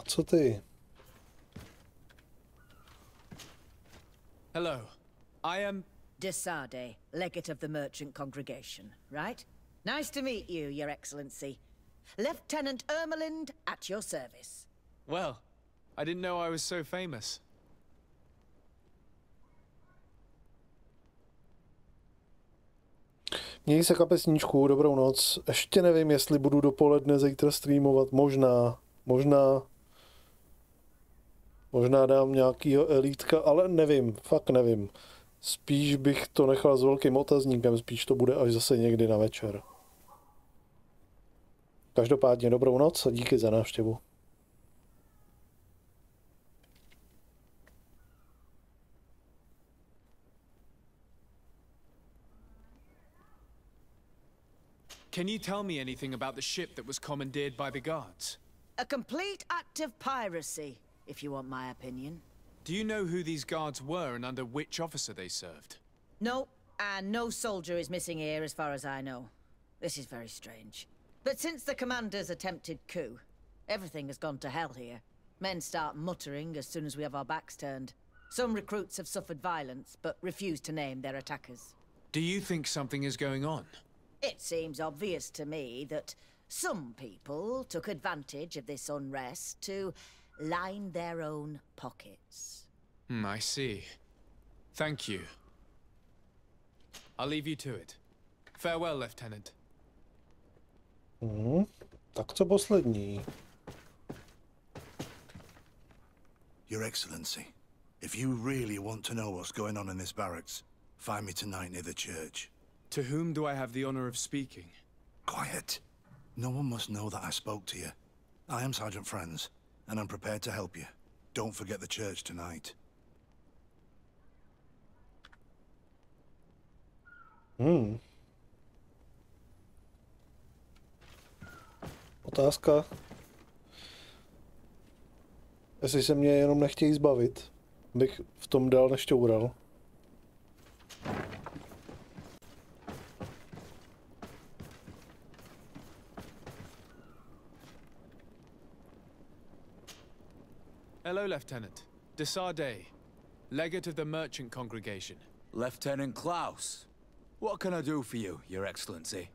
Co ty? Hello. I am... Desade, legate of the merchant congregation, right? Nice to meet you, Your Excellency. Lieutenant Ermelind at your service. Well, I didn't know I was so famous. Měj se, kapesníčku, dobrou noc. Ještě nevím, jestli budu dopoledne zítra streamovat. Možná dám nějakýho elítka, ale nevím, fakt nevím. Spíš bych to nechal s velkým otazníkem, spíš to bude až zase někdy na večer. Každopádně dobrou noc a díky za návštěvu. Can you tell me anything about the ship that was commandeered by the guards? A complete act of piracy, if you want my opinion. Do you know who these guards were and under which officer they served? No, and no soldier is missing here as far as I know. This is very strange. But since the commander's attempted coup, everything has gone to hell here. Men start muttering as soon as we have our backs turned. Some recruits have suffered violence, but refuse to name their attackers. Do you think something is going on? It seems obvious to me that some people took advantage of this unrest to line their own pockets. I see. Thank you. I'll leave you to it. Farewell, Lieutenant. Tak co poslední? Your Excellency, if you really want to know what's going on in this barracks, find me tonight near the church. To whom do I have the honor of speaking? Quiet. No one must know that I spoke to you. I am Sergeant Franz, and I'm prepared to help you. Don't forget the church tonight. Otázka. Jestli se mě jenom nechtějí zbavit, bych v tom dál nešťoural. Hello, Lieutenant. Desade, legate of the merchant congregation. Lieutenant Klaus. What can I do for you, Your Excellency?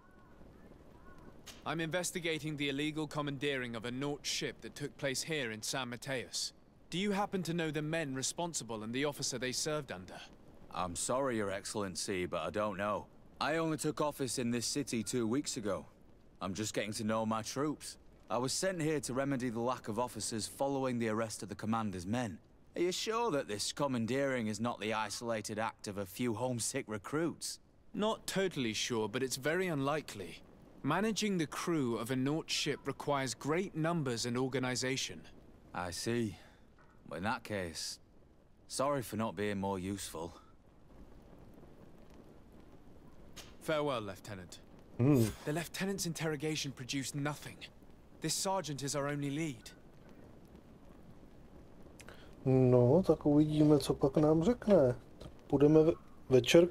I'm investigating the illegal commandeering of a Naut ship that took place here in San Mateus. Do you happen to know the men responsible and the officer they served under? I'm sorry, Your Excellency, but I don't know. I only took office in this city 2 weeks ago. I'm just getting to know my troops. I was sent here to remedy the lack of officers following the arrest of the commander's men. Are you sure that this commandeering is not the isolated act of a few homesick recruits? Not totally sure, but it's very unlikely. Managing the crew of a Naut ship requires great numbers and organization. I see. Well, in that case, sorry for not being more useful. Farewell, Lieutenant. The Lieutenant's interrogation produced nothing. This sergeant is our only lead. No, tak uvidíme, co pak nám řekne. Tak půjdeme večer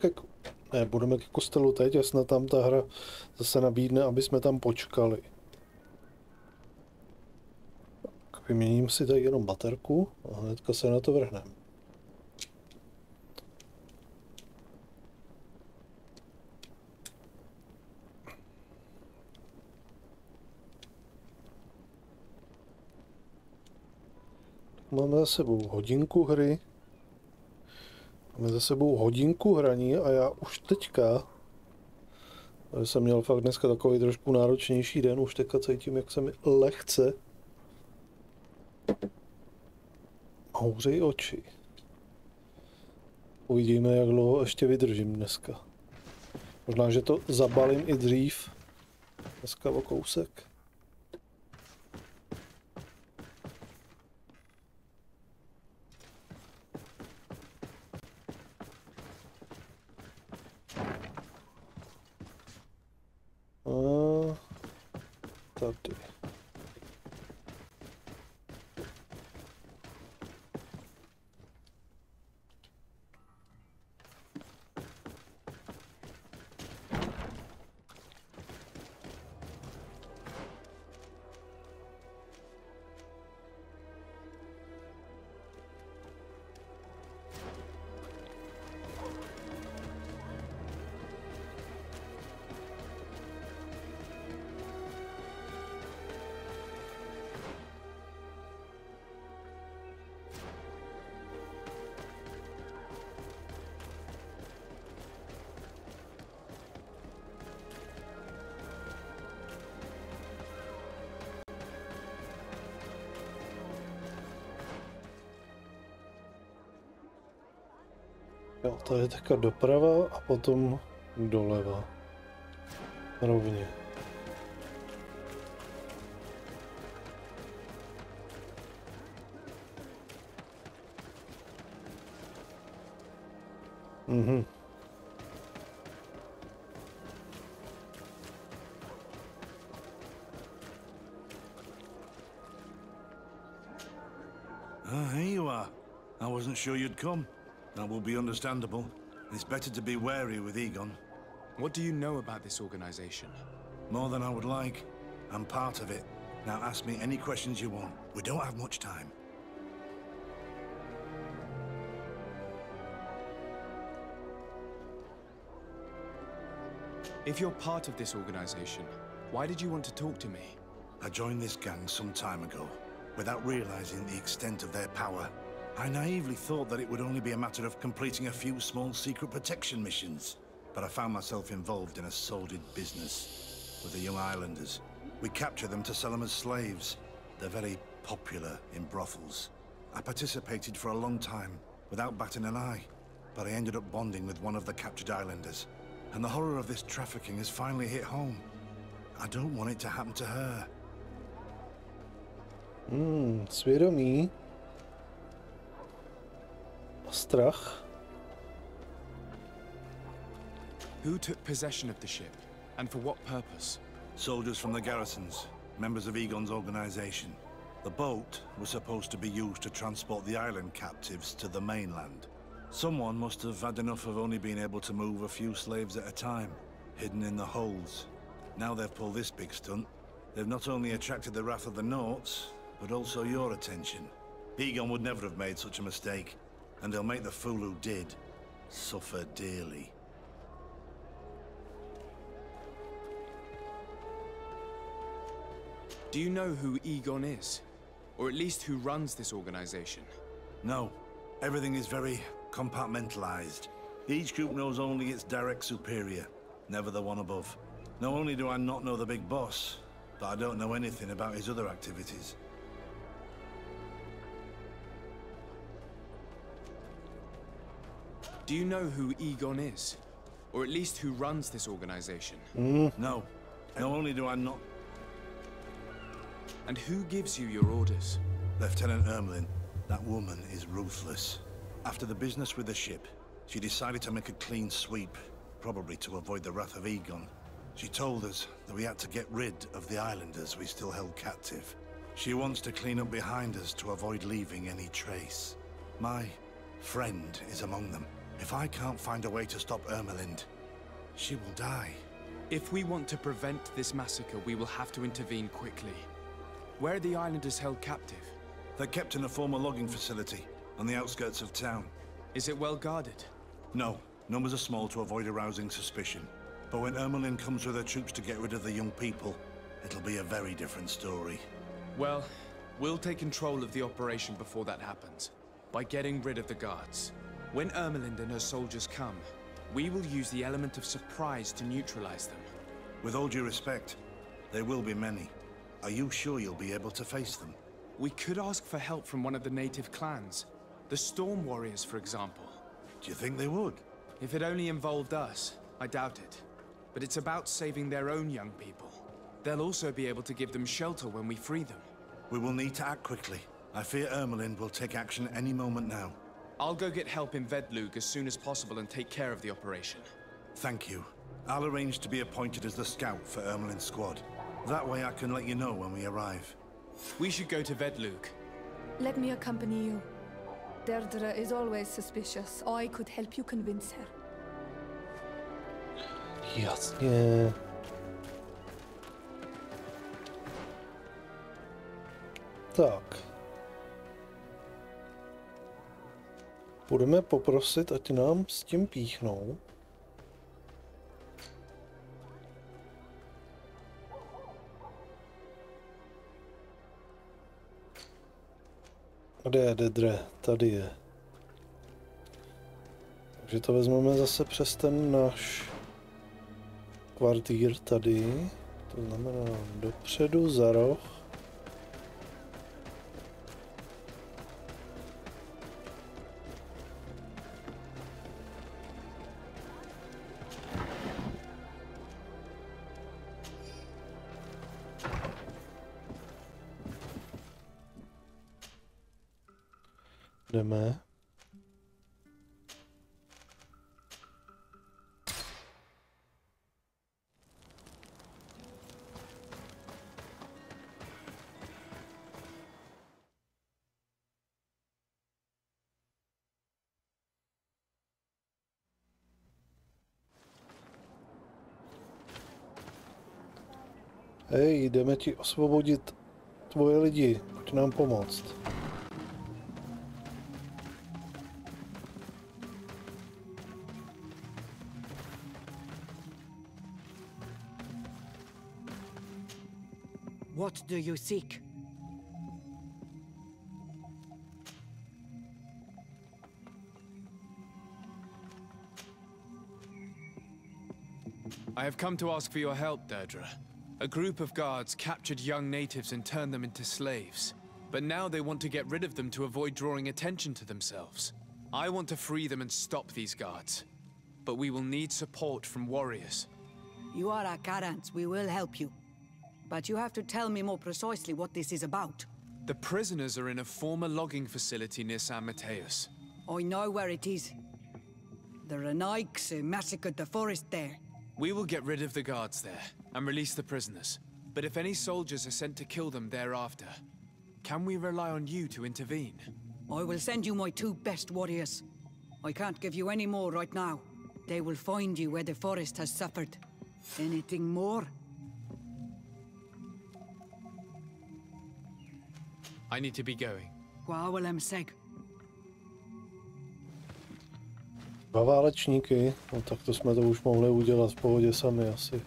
budeme ke kostelu teď a snad tam ta hra zase nabídne, aby jsme tam počkali. Tak vyměním si tady jenom baterku a hnedka se na to vrhneme. Máme za sebou hodinku hry. Máme za sebou hodinku hraní a já už teďka Já jsem měl fakt dneska takový trošku náročnější den, už teďka cítím, jak se mi lehce houřejí oči. Uvidíme, jak dlouho ještě vydržím dneska. Možná, že to zabalím i dřív. Dneska o kousek. Tady. Jo, to je teďka doprava a potom doleva. Rovně. Mhm. Here you are. I wasn't sure you'd come. That will be understandable. It's better to be wary with Egon. What do you know about this organization? More than I would like. I'm part of it. Now ask me any questions you want. We don't have much time. If you're part of this organization, why did you want to talk to me? I joined this gang some time ago, without realizing the extent of their power. I naively thought that it would only be a matter of completing a few small secret protection missions. But I found myself involved in a sordid business with the young islanders. We capture them to sell them as slaves. They're very popular in brothels. I participated for a long time, without batting an eye. But I ended up bonding with one of the captured islanders. And the horror of this trafficking has finally hit home. I don't want it to happen to her. Svědomí. Strach. Who took possession of the ship, and for what purpose? Soldiers from the garrisons, members of Egon's organization. The boat was supposed to be used to transport the island captives to the mainland. Someone must have had enough of only being able to move a few slaves at a time, hidden in the holds. Now they've pulled this big stunt. They've not only attracted the wrath of the Nauts, but also your attention. Egon would never have made such a mistake. And they'll make the fool who did suffer dearly. Do you know who Egon is? Or at least who runs this organization? No. Everything is very compartmentalized. Each group knows only its direct superior, never the one above. Not only do I not know the big boss, but I don't know anything about his other activities. Do you know who Egon is? Or at least who runs this organization? No. Not only do I not... And who gives you your orders? Lieutenant Ermelin. That woman is ruthless. After the business with the ship, she decided to make a clean sweep, probably to avoid the wrath of Egon. She told us that we had to get rid of the islanders we still held captive. She wants to clean up behind us to avoid leaving any trace. My friend is among them. If I can't find a way to stop Ermelind, she will die. If we want to prevent this massacre, we will have to intervene quickly. Where are the islanders held captive? They're kept in a former logging facility on the outskirts of town. Is it well guarded? No. Numbers are small to avoid arousing suspicion. But when Ermelin comes with her troops to get rid of the young people, it'll be a very different story. Well, we'll take control of the operation before that happens, by getting rid of the guards. When Ermelind and her soldiers come, we will use the element of surprise to neutralize them. With all due respect, there will be many. Are you sure you'll be able to face them? We could ask for help from one of the native clans. The Storm Warriors, for example. Do you think they would? If it only involved us, I doubt it. But it's about saving their own young people. They'll also be able to give them shelter when we free them. We will need to act quickly. I fear Ermelin will take action any moment now. I'll go get help in Vedlug as soon as possible and take care of the operation. Thank you. I'll arrange to be appointed as the scout for Ermelin's squad. That way I can let you know when we arrive. We should go to Vedlug. Let me accompany you. Deirdre is always suspicious. I could help you convince her. Jasně. Tak. Budeme poprosit, ať nám s tím píchnou. Kde je Deirdre? Tady je. Takže to vezmeme zase přes ten náš kvartýr tady. To znamená dopředu, za roh. Jdeme. Hej, jdeme ti osvobodit tvoje lidi, pojď nám pomoct. What do you seek? I have come to ask for your help, Deirdre. A group of guards captured young natives and turned them into slaves. But now they want to get rid of them to avoid drawing attention to themselves. I want to free them and stop these guards. But we will need support from warriors. You are a Karans. We will help you. But you have to tell me more precisely what this is about. The prisoners are in a former logging facility near San Mateus. I know where it is. The Renaiks massacred the forest there. We will get rid of the guards there and release the prisoners. But if any soldiers are sent to kill them thereafter, can we rely on you to intervene? I will send you my 2 best warriors. I can't give you any more right now. They will find you where the forest has suffered. Anything more? I need to be going. Seg. 2 válečníky, no tak to jsme to už mohli udělat v pohodě sami asi.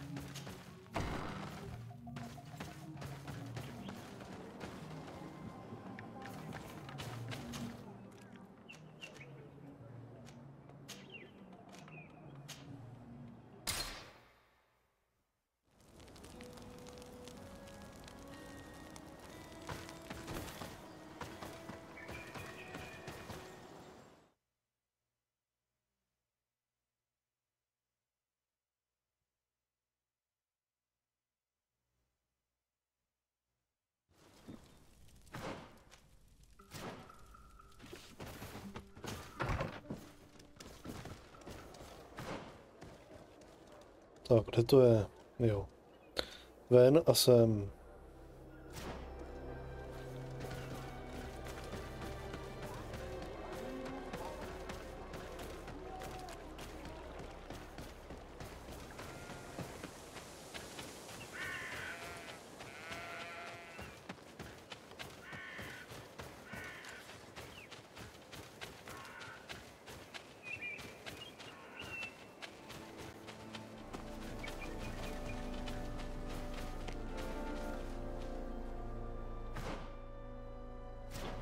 Tak, kde to je? Jo. Ven a sem.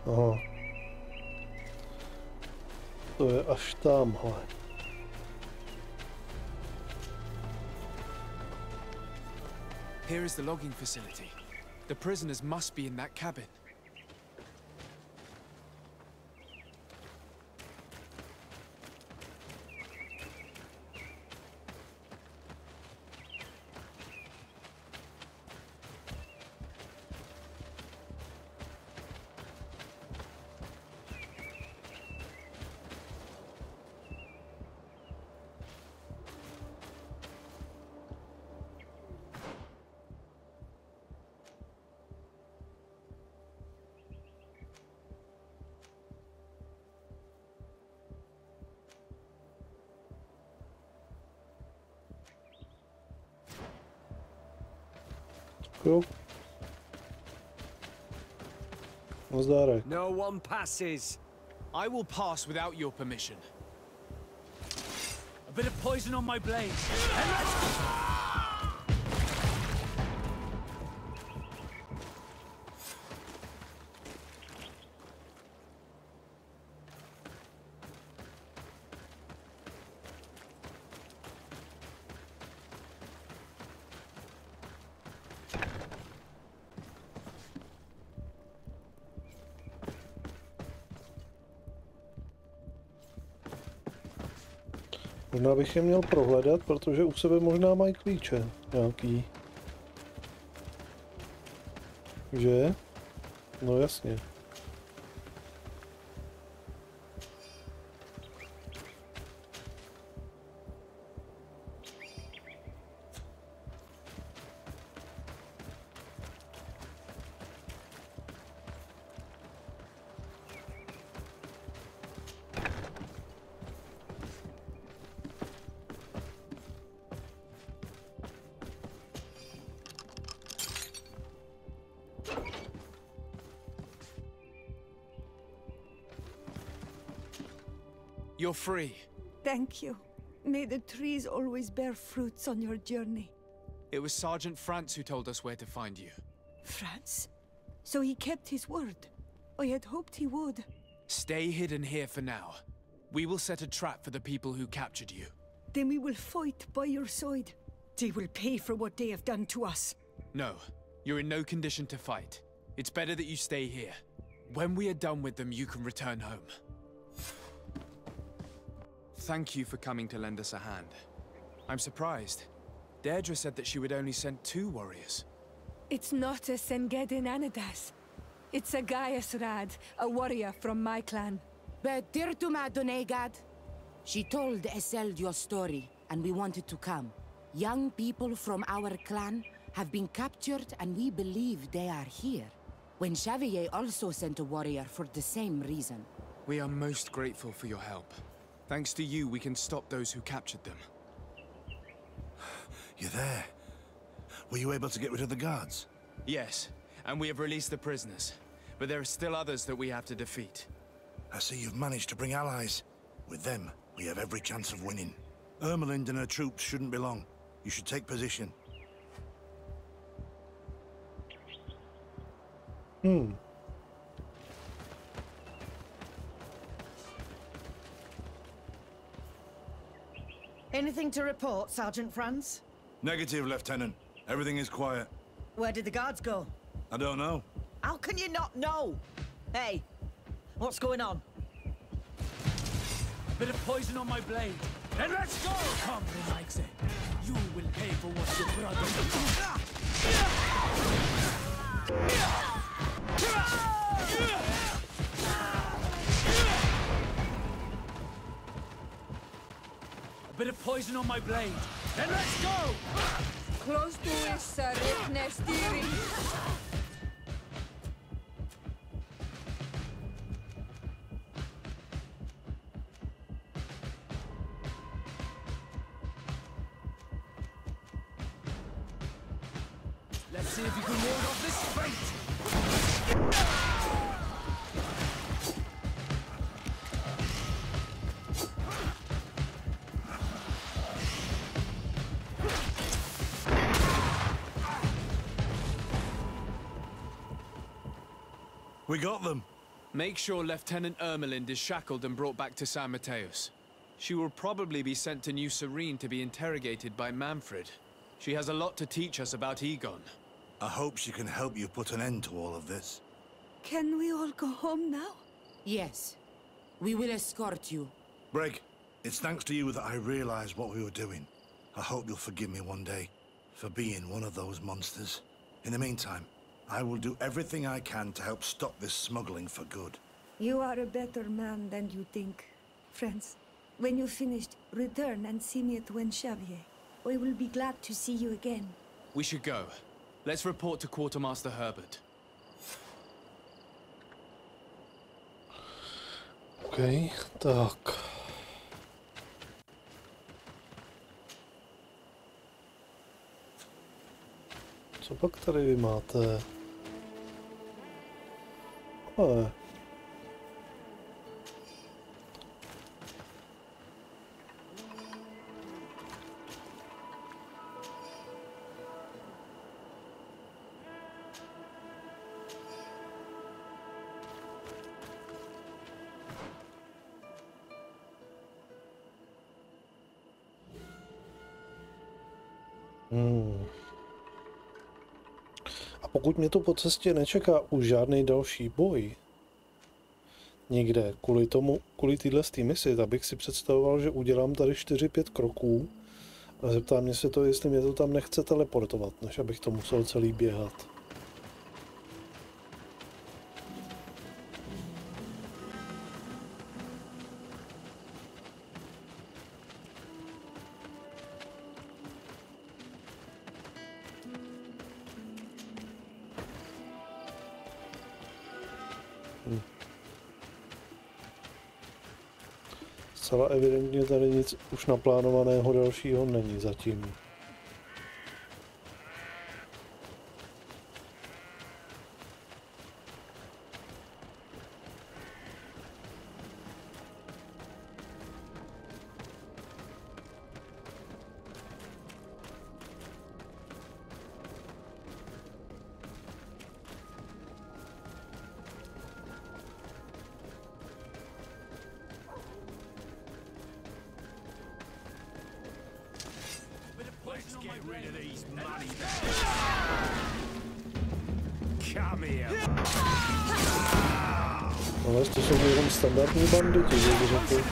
Aha. To je až tamhle. Here is the logging facility. The prisoners must be in that cabin. Cool. Nazdárek. No one passes. I will pass without your permission. A bit of poison on my blade. And Možná bych je měl prohledat, protože u sebe možná mají klíče nějaký. Že? No jasně. You're free. Thank you. May the trees always bear fruits on your journey. It was Sergeant France who told us where to find you. France? So he kept his word. I had hoped he would. Stay hidden here for now. We will set a trap for the people who captured you. Then we will fight by your side. They will pay for what they have done to us. No, you're in no condition to fight. It's better that you stay here. When we are done with them, you can return home. Thank you for coming to lend us a hand. I'm surprised. Deirdre said that she would only send 2 warriors. It's not a Sengedin Anadas. It's a Gaius Rad, a warrior from my clan. But Tirtuma Donegad, she told Eseld your story, and we wanted to come. Young people from our clan have been captured, and we believe they are here. When Xavier also sent a warrior for the same reason. We are most grateful for your help. Thanks to you, we can stop those who captured them. You're there. Were you able to get rid of the guards? Yes, and we have released the prisoners. But there are still others that we have to defeat. I see you've managed to bring allies. With them, we have every chance of winning. Ermelind and her troops shouldn't be long. You should take position. Anything to report, Sergeant France? Negative, Lieutenant. Everything is quiet. Where did the guards go? I don't know. How can you not know? Hey, what's going on? a bit of poison on my blade. And let's go! Come, Renaigse. You will pay for what your brother A bit of poison on my blade. And let's go! Close to us, Nestiri. Let's see if you can ward off this fate! We got them. Make sure Lieutenant Ermelind is shackled and brought back to San Mateus. She will probably be sent to New Serene to be interrogated by Manfred. She has a lot to teach us about Egon. I hope she can help you put an end to all of this. Can we all go home now? Yes. We will escort you. Breg, it's thanks to you that I realized what we were doing. I hope you'll forgive me one day for being one of those monsters. In the meantime, I will do everything I can to help stop this smuggling for good. You are a better man than you think. Friends, when you're finished, return and see me at Xavier. I will be glad to see you again. We should go. Let's report to Quartermaster Herbert. OK, tak. Co pak tady vy máte? A pokud mě to po cestě nečeká už žádný další boj někde kvůli téhle misi, tak bych si představoval, že udělám tady 4-5 kroků a zeptám mě se to, jestli mě to tam nechce teleportovat, než abych to musel celý běhat. Zcela evidentně tady nic už naplánovaného dalšího není zatím. Ale to jsou jenom standardní banditi, že bych řekl.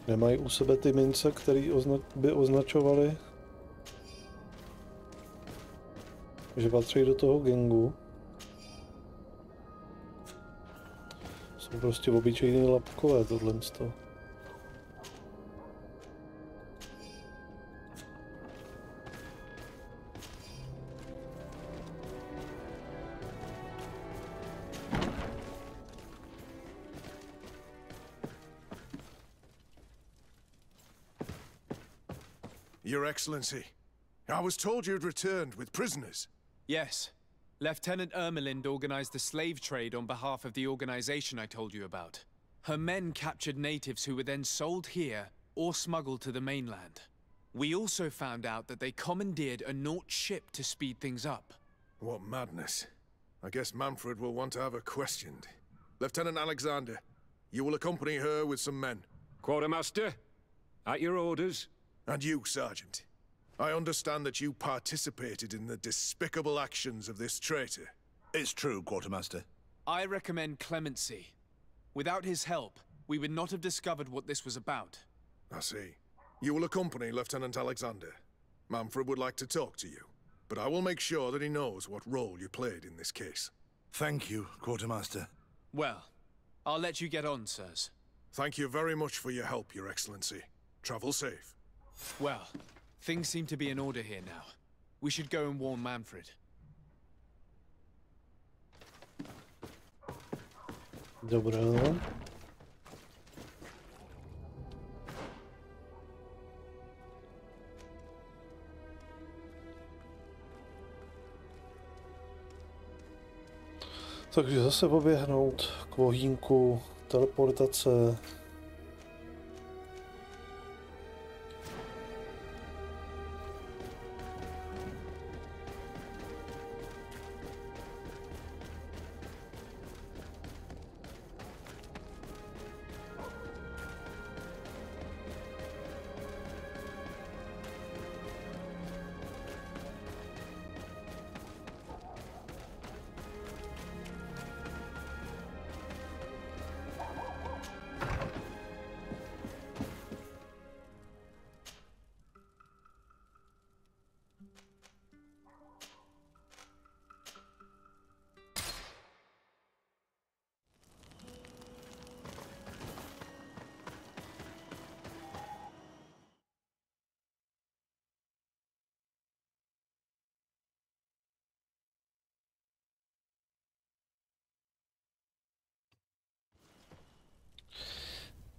Nemají u sebe ty mince, které by označovaly, že patří do toho gangu. Jsou prostě obyčejné lapkové tohle. Your Excellency, I was told you'd returned with prisoners. Yes. Lieutenant Ermelind organized the slave trade on behalf of the organization I told you about. Her men captured natives who were then sold here or smuggled to the mainland. We also found out that they commandeered a Naut ship to speed things up. What madness. I guess Manfred will want to have her questioned. Lieutenant Alexander, you will accompany her with some men. Quartermaster, at your orders. And you, Sergeant. I understand that you participated in the despicable actions of this traitor. It's true, Quartermaster. I recommend clemency. Without his help, we would not have discovered what this was about. I see. You will accompany Lieutenant Alexander. Manfred would like to talk to you, but I will make sure that he knows what role you played in this case. Thank you, Quartermaster. Well, I'll let you get on, sirs. Thank you very much for your help, Your Excellency. Travel safe. Well, things seem to be in order here now. We should go and warn Manfred. Dobrá. Takže zase poběhnout k vohínku, teleportace.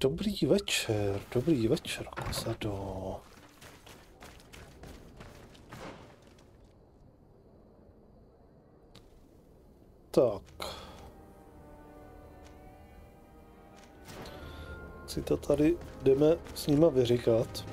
Dobrý večer, Kozado. Tak. Si to tady jdeme s nima vyříkat.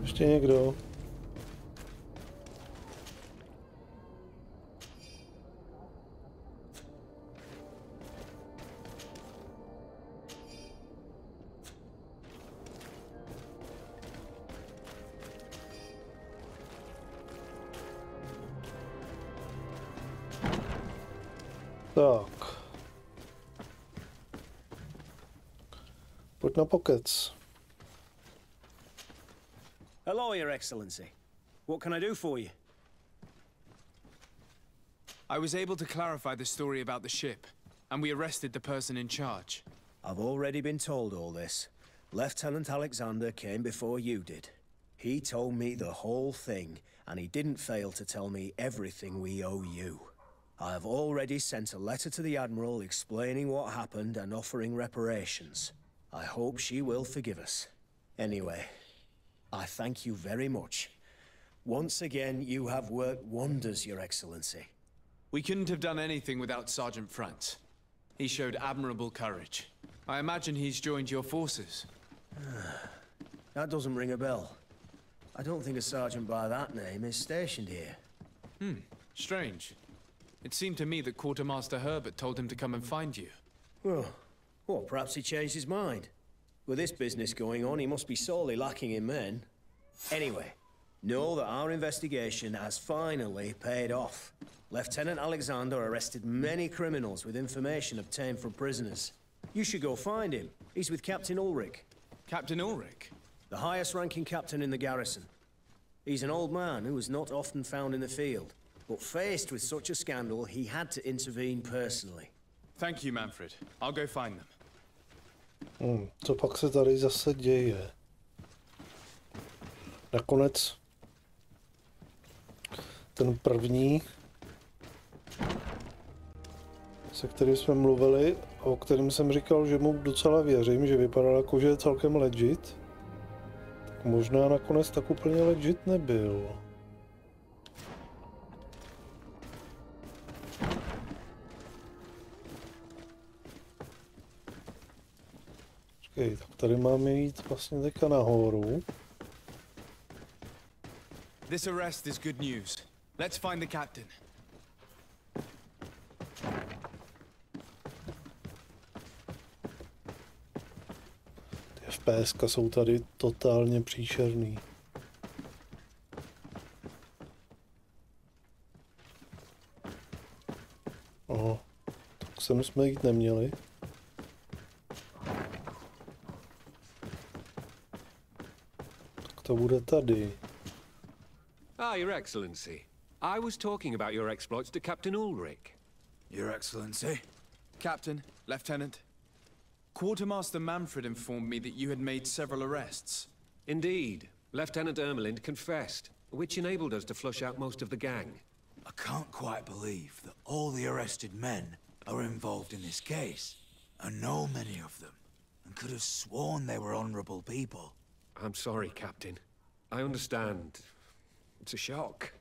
Ještě někdo? Tak. Pojď na pokec. Hello, Your Excellency. What can I do for you? I was able to clarify the story about the ship, and we arrested the person in charge. I've already been told all this. Lieutenant Alexander came before you did. He told me the whole thing, and he didn't fail to tell me everything we owe you. I have already sent a letter to the Admiral explaining what happened and offering reparations. I hope she will forgive us. Anyway, I thank you very much. Once again, you have worked wonders, Your Excellency. We couldn't have done anything without Sergeant Frantz. He showed admirable courage. I imagine he's joined your forces. That doesn't ring a bell. I don't think a sergeant by that name is stationed here. Strange. It seemed to me that Quartermaster Herbert told him to come and find you. Well, perhaps he changed his mind. With this business going on, he must be sorely lacking in men. Anyway, know that our investigation has finally paid off. Lieutenant Alexander arrested many criminals with information obtained from prisoners. You should go find him. He's with Captain Ulrich. Captain Ulrich? The highest-ranking captain in the garrison. He's an old man who is not often found in the field, but faced with such a scandal, he had to intervene personally. Thank you, Manfred. I'll go find them. Co pak se tady zase děje? Nakonec ten první, se kterým jsme mluvili, o kterém jsem říkal, že mu docela věřím, že vypadal jako, že je celkem legit, tak možná nakonec tak úplně legit nebyl. Okay, tak tady máme jít vlastně teďka nahoru. This arrest is good news. Let's find the captain. Ty FPSka jsou tady totálně příšerný. Aha, tak sem jsme jít neměli. To bude tady. Your Excellency. I was talking about your exploits to Captain Ulrich. Your Excellency? Captain, Lieutenant. Quartermaster Manfred informed me that you had made several arrests. Indeed. Lieutenant Ermelind confessed, which enabled us to flush out most of the gang. I can't quite believe that all the arrested men are involved in this case. I know many of them, and could have sworn they were honorable people. I'm sorry, Captain. I understand. It's a shock.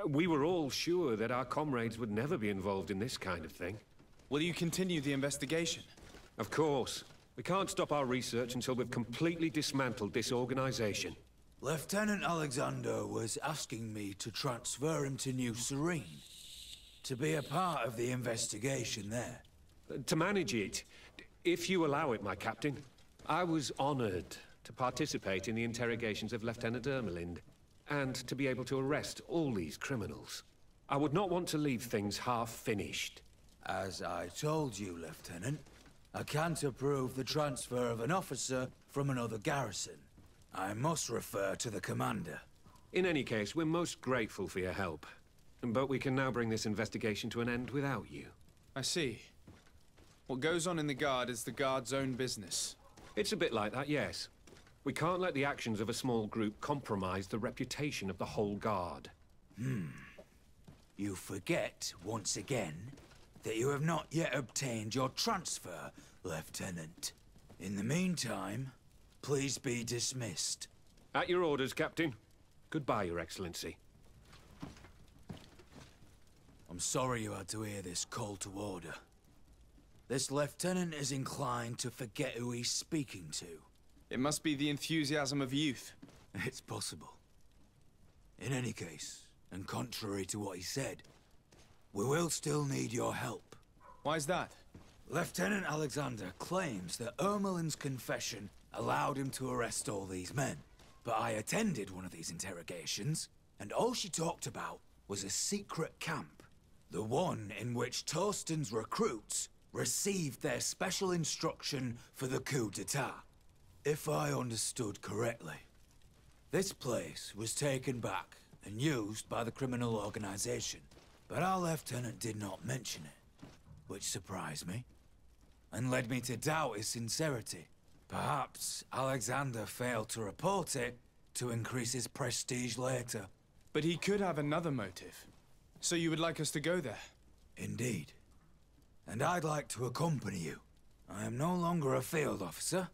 We were all sure that our comrades would never be involved in this kind of thing. Will you continue the investigation? Of course. We can't stop our research until we've completely dismantled this organization. Lieutenant Alexander was asking me to transfer him to New Serene, to be a part of the investigation there. To manage it, if you allow it, my captain. I was honored to participate in the interrogations of Lieutenant Ermelind, and to be able to arrest all these criminals. I would not want to leave things half-finished. As I told you, Lieutenant, I can't approve the transfer of an officer from another garrison. I must refer to the commander. In any case, we're most grateful for your help. But we can now bring this investigation to an end without you. I see. What goes on in the Guard is the Guard's own business. It's a bit like that, yes. We can't let the actions of a small group compromise the reputation of the whole Guard. You forget, once again, that you have not yet obtained your transfer, Lieutenant. In the meantime, please be dismissed. At your orders, Captain. Goodbye, Your Excellency. I'm sorry you had to hear this call to order. This lieutenant is inclined to forget who he's speaking to. It must be the enthusiasm of youth. It's possible. In any case, and contrary to what he said, we will still need your help. Why's that? Lieutenant Alexander claims that Ermelin's confession allowed him to arrest all these men. But I attended one of these interrogations, and all she talked about was a secret camp. The one in which Torsten's recruits received their special instruction for the coup d'etat. If I understood correctly, this place was taken back and used by the criminal organization. But our lieutenant did not mention it, which surprised me, and led me to doubt his sincerity. Perhaps Alexander failed to report it to increase his prestige later. But he could have another motive. So you would like us to go there? Indeed. And I'd like to accompany you. I am no longer a field officer,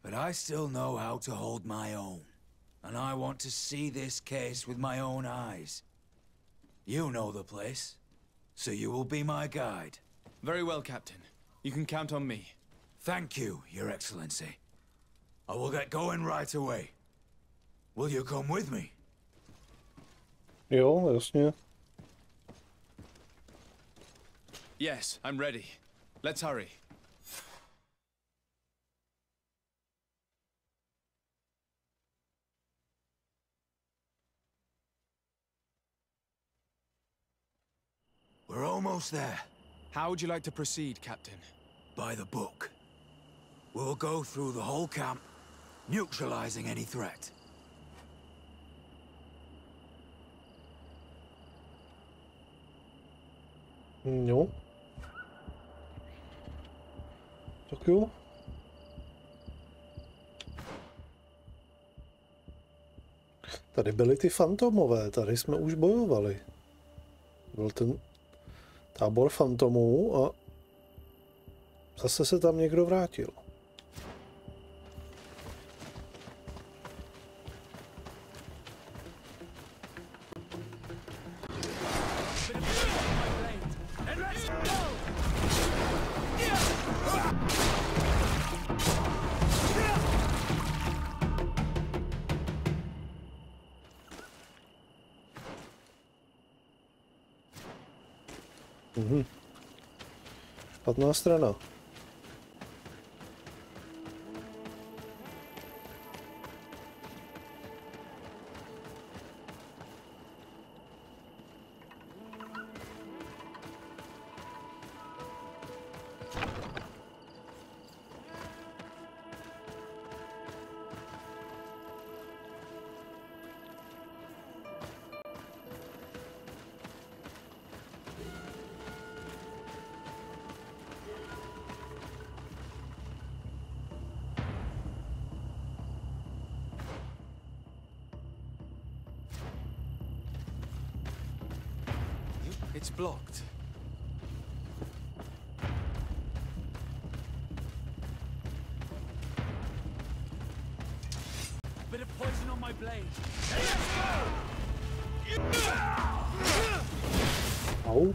but I still know how to hold my own. And I want to see this case with my own eyes. You know the place, so you will be my guide. Very well, Captain. You can count on me. Thank you, Your Excellency. I will get going right away. Will you come with me? Jo, jasně. Yes, I'm ready. Let's hurry. We're almost there. How would you like to proceed, Captain? By the book. We'll go through the whole camp, neutralizing any threat. Jo. Tak jo. Tady byly ty fantomové, tady jsme už bojovali. Byl ten tábor fantomů a zase se tam někdo vrátil. Špatná strana. It's blocked. Bit of poison on my blade. Au.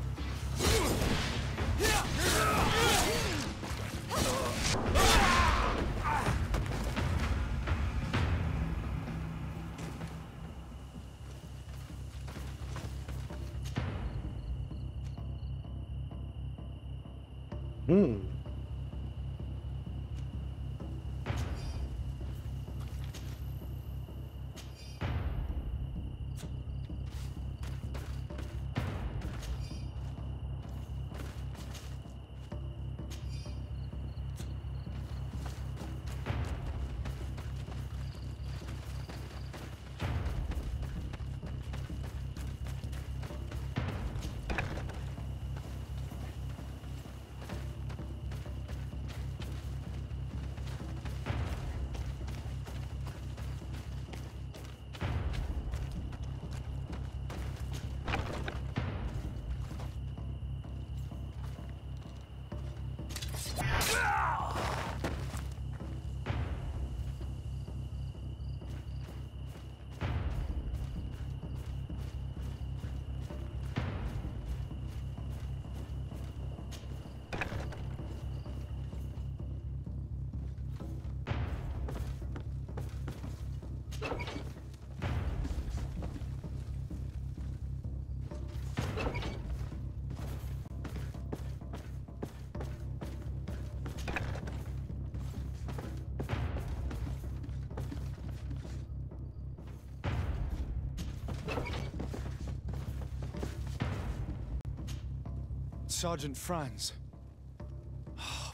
Sergeant Franz.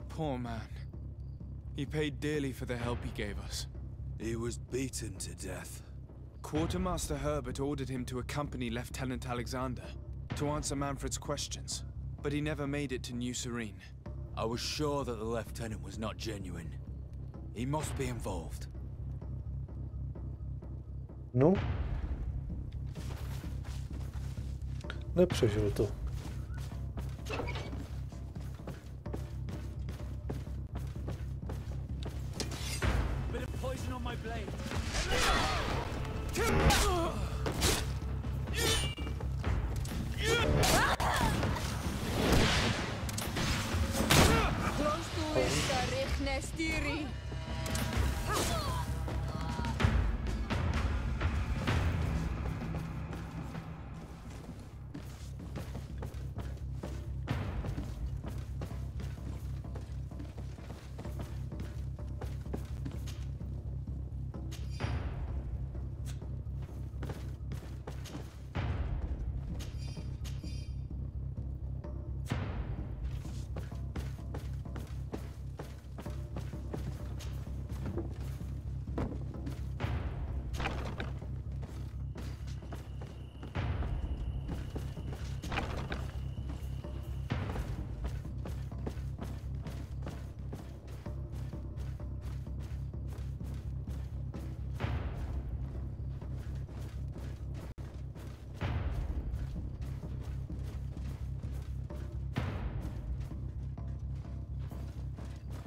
Poor man. He paid dearly for the help he gave us. He was beaten to death. Quartermaster Herbert ordered him to accompany Lieutenant Alexander to answer Manfred's questions, but he never made it to New Serene. I was sure that the lieutenant was not genuine. He must be involved. No. Nepřežil to. Bit of poison on my blade.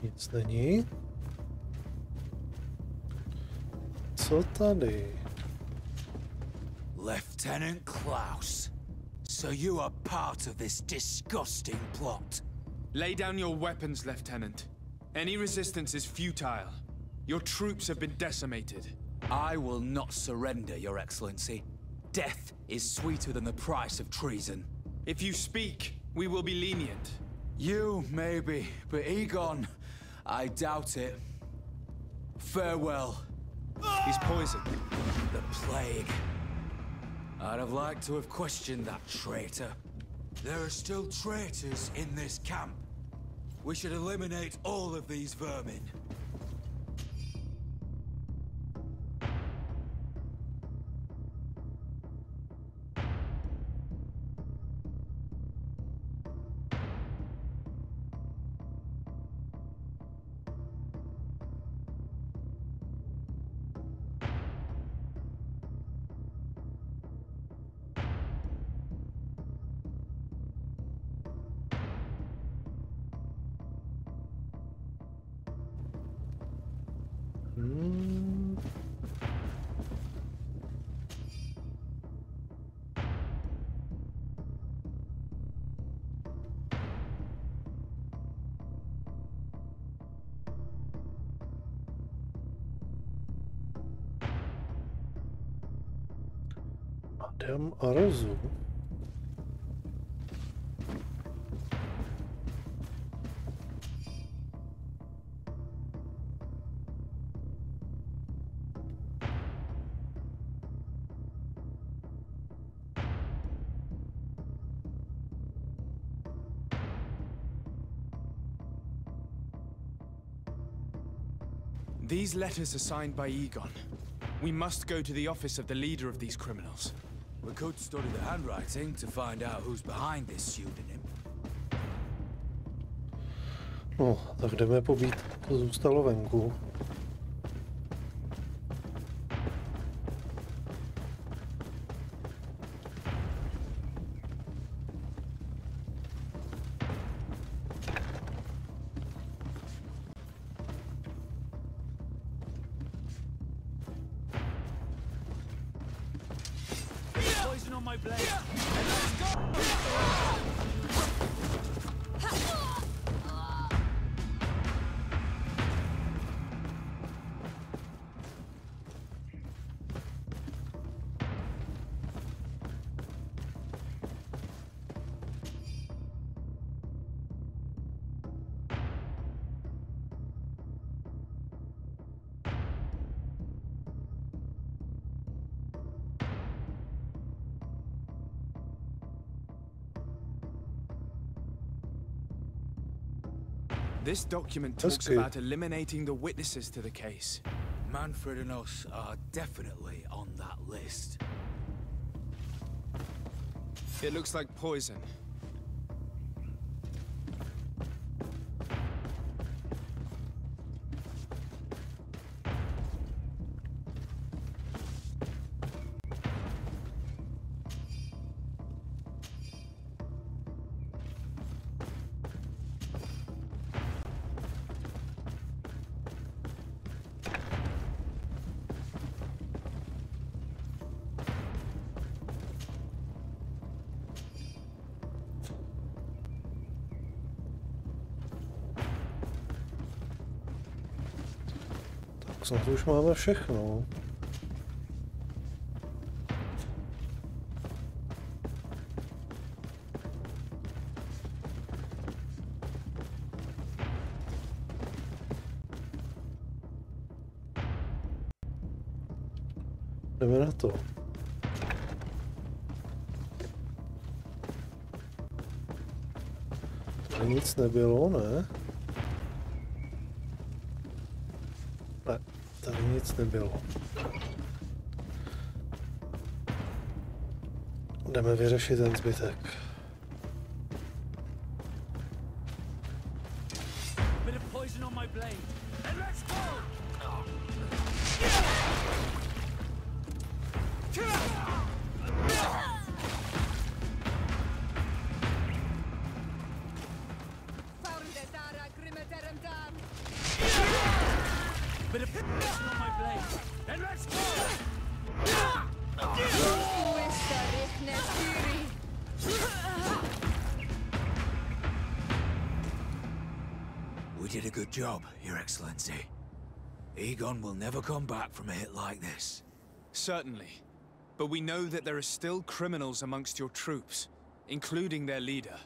Nic není. Co tady? Lieutenant Klaus, so you are part of this disgusting plot. Lay down your weapons, Lieutenant. Any resistance is futile. Your troops have been decimated. I will not surrender, Your Excellency. Death is sweeter than the price of treason. If you speak, we will be lenient. You, maybe, but Egon, I doubt it. Farewell. He's poisoned. The plague. I'd have liked to have questioned that traitor. There are still traitors in this camp. We should eliminate all of these vermin. Madame Arzu. These letters are signed by Egon. We must go to the office of the leader of these criminals. We could study the handwriting to find out who's behind this pseudonym. No, tak jdeme pobít, to zůstalo venku. Poison on my blade. This document talks about eliminating the witnesses to the case. Manfred and us are definitely on that list. It looks like poison. Snad už máme všechno. Jdeme na to. Tady nic nebylo, ne? Ne, tady nic nebylo. Jdeme vyřešit ten zbytek. We did a good job, Your Excellency. Egon will never come back from a hit like this. Certainly. But we know that there are still criminals amongst your troops, including their leader.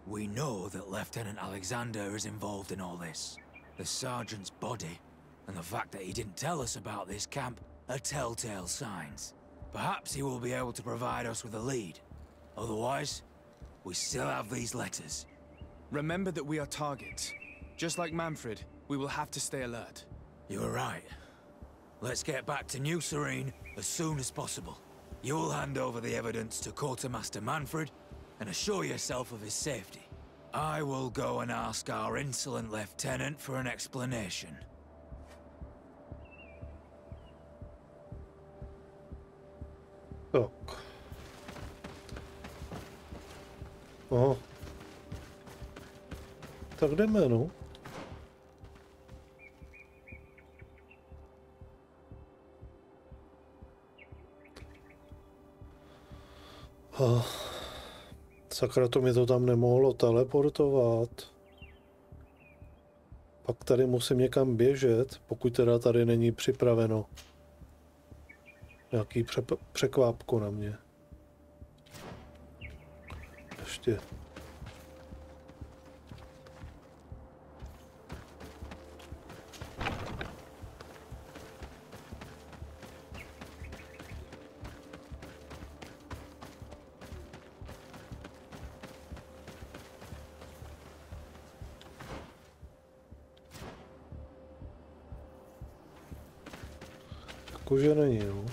We know that Lieutenant Alexander is involved in all this. The sergeant's body, and the fact that he didn't tell us about this camp, are telltale signs. Perhaps he will be able to provide us with a lead. Otherwise, we still have these letters. Remember that we are targets. Just like Manfred, we will have to stay alert. You are right. Let's get back to New Serene as soon as possible. You will hand over the evidence to Quartermaster Manfred and assure yourself of his safety. I will go and ask our insolent lieutenant for an explanation. Tak. Aha. Tak jdeme, no. Sakra, to mi to tam nemohlo teleportovat. Pak tady musím někam běžet, pokud teda tady není připraveno nějaký překvápko na mě. Ještě. Jakože není, no.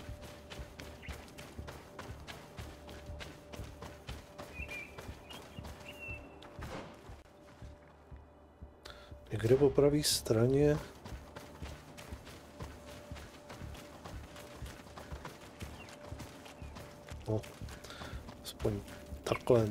Někde po pravé straně. No, aspoň takhle.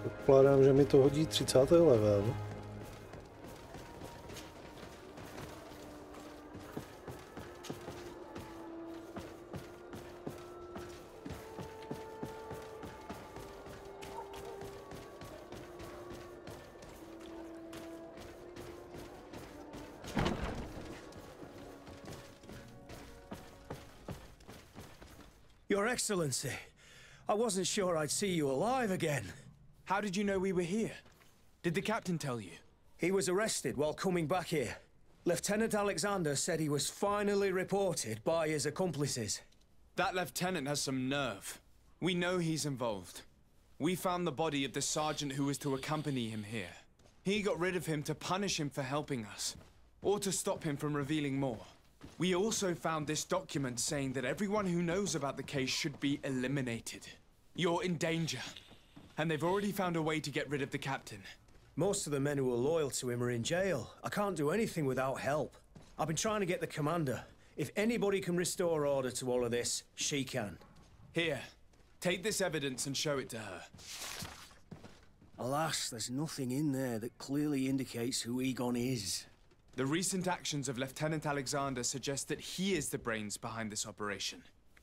Předpokládám, že mi to hodí 30. level. Your Excellency, I wasn't sure I'd see you alive again. How did you know we were here? Did the captain tell you? He was arrested while coming back here. Lieutenant Alexander said he was finally reported by his accomplices. That lieutenant has some nerve. We know he's involved. We found the body of the sergeant who was to accompany him here. He got rid of him to punish him for helping us, or to stop him from revealing more. We also found this document saying that everyone who knows about the case should be eliminated. You're in danger, and they've already found a way to get rid of the captain. Most of the men who are loyal to him are in jail. I can't do anything without help. I've been trying to get the commander. If anybody can restore order to all of this, she can. Here, take this evidence and show it to her. Alas, there's nothing in there that clearly indicates who Egon is. The recent actions of Lieutenant Alexander suggest that he is the brains behind this operation.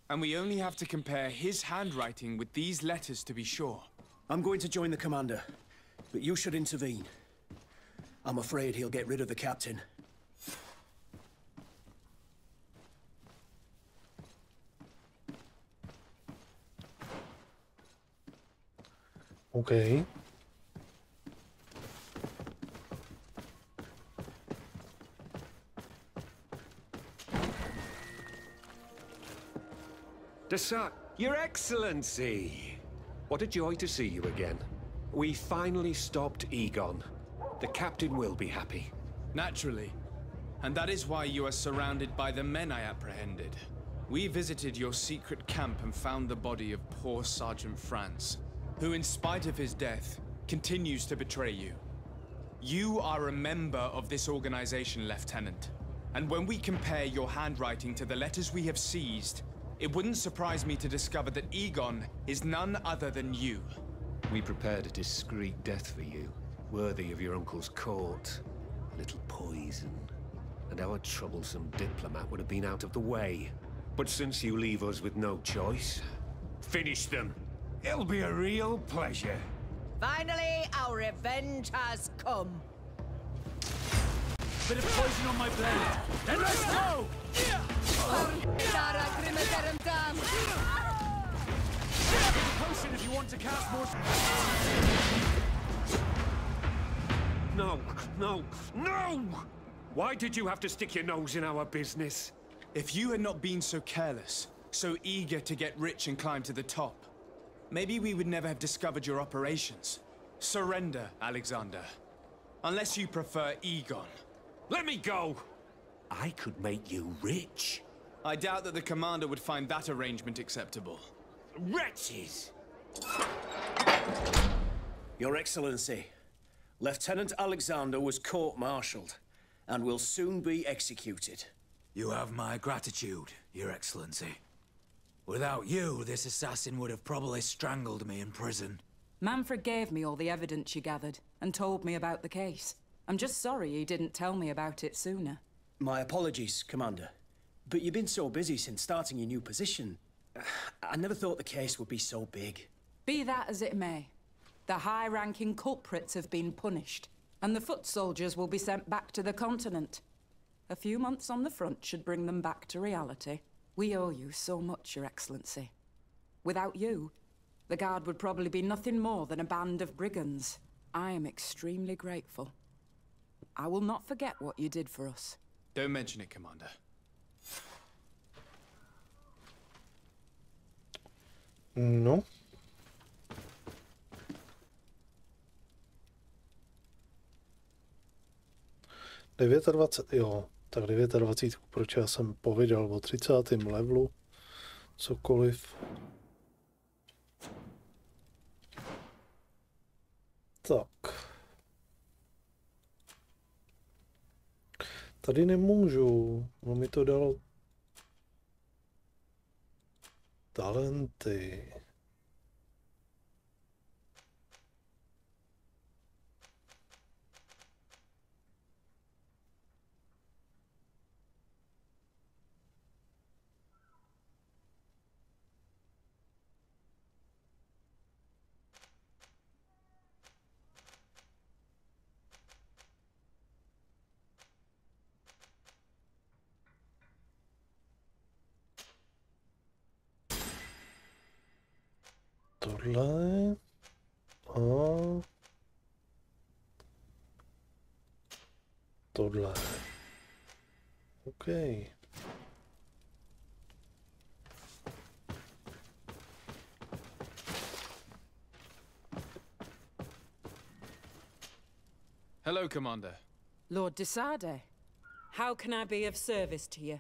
And we only have to compare his handwriting with these letters to be sure. I'm going to join the commander, but you should intervene. I'm afraid he'll get rid of the captain. Okay. Your Excellency! What a joy to see you again. We finally stopped Egon. The captain will be happy. Naturally. And that is why you are surrounded by the men I apprehended. We visited your secret camp and found the body of poor Sergeant Franz, who, in spite of his death, continues to betray you. You are a member of this organization, Lieutenant. And when we compare your handwriting to the letters we have seized, it wouldn't surprise me to discover that Egon is none other than you. We prepared a discreet death for you, worthy of your uncle's court. A little poison, and our troublesome diplomat would have been out of the way. But since you leave us with no choice, finish them. It'll be a real pleasure. Finally, our revenge has come. Bit of poison on my blade. Then let's go! Potion if you want to cast more. No, no, no! Why did you have to stick your nose in our business? If you had not been so careless, so eager to get rich and climb to the top, maybe we would never have discovered your operations. Surrender, Alexander. Unless you prefer Egon. Let me go! I could make you rich. I doubt that the commander would find that arrangement acceptable. Wretches! Your Excellency, Lieutenant Alexander was court-martialed and will soon be executed. You have my gratitude, Your Excellency. Without you, this assassin would have probably strangled me in prison. Manfred gave me all the evidence you gathered and told me about the case. I'm just sorry he didn't tell me about it sooner. My apologies, Commander. But you've been so busy since starting your new position. I never thought the case would be so big. Be that as it may, the high-ranking culprits have been punished, and the foot soldiers will be sent back to the continent. A few months on the front should bring them back to reality. We owe you so much, Your Excellency. Without you, the Guard would probably be nothing more than a band of brigands. I am extremely grateful. I will not forget what you did for us. Don't mention it, Commander. No. Jo, tak 29, proč já jsem pověděl o 30. levelu, cokoliv. Tak. Tady nemůžu, no mi to dalo talenty. tohle. A tohle. OK. Hello, Commander. Lord de Sade, how can I be of service to you?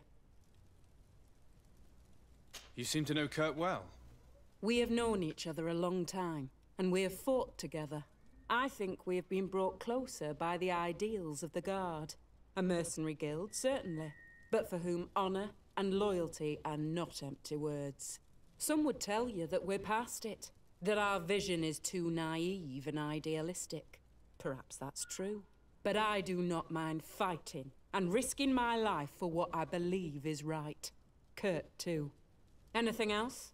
You seem to know Kurt well. We have known each other a long time, and we have fought together. I think we have been brought closer by the ideals of the Guard. A mercenary guild, certainly, but for whom honor and loyalty are not empty words. Some would tell you that we're past it, that our vision is too naive and idealistic. Perhaps that's true. But I do not mind fighting and risking my life for what I believe is right. Kurt, too. Anything else?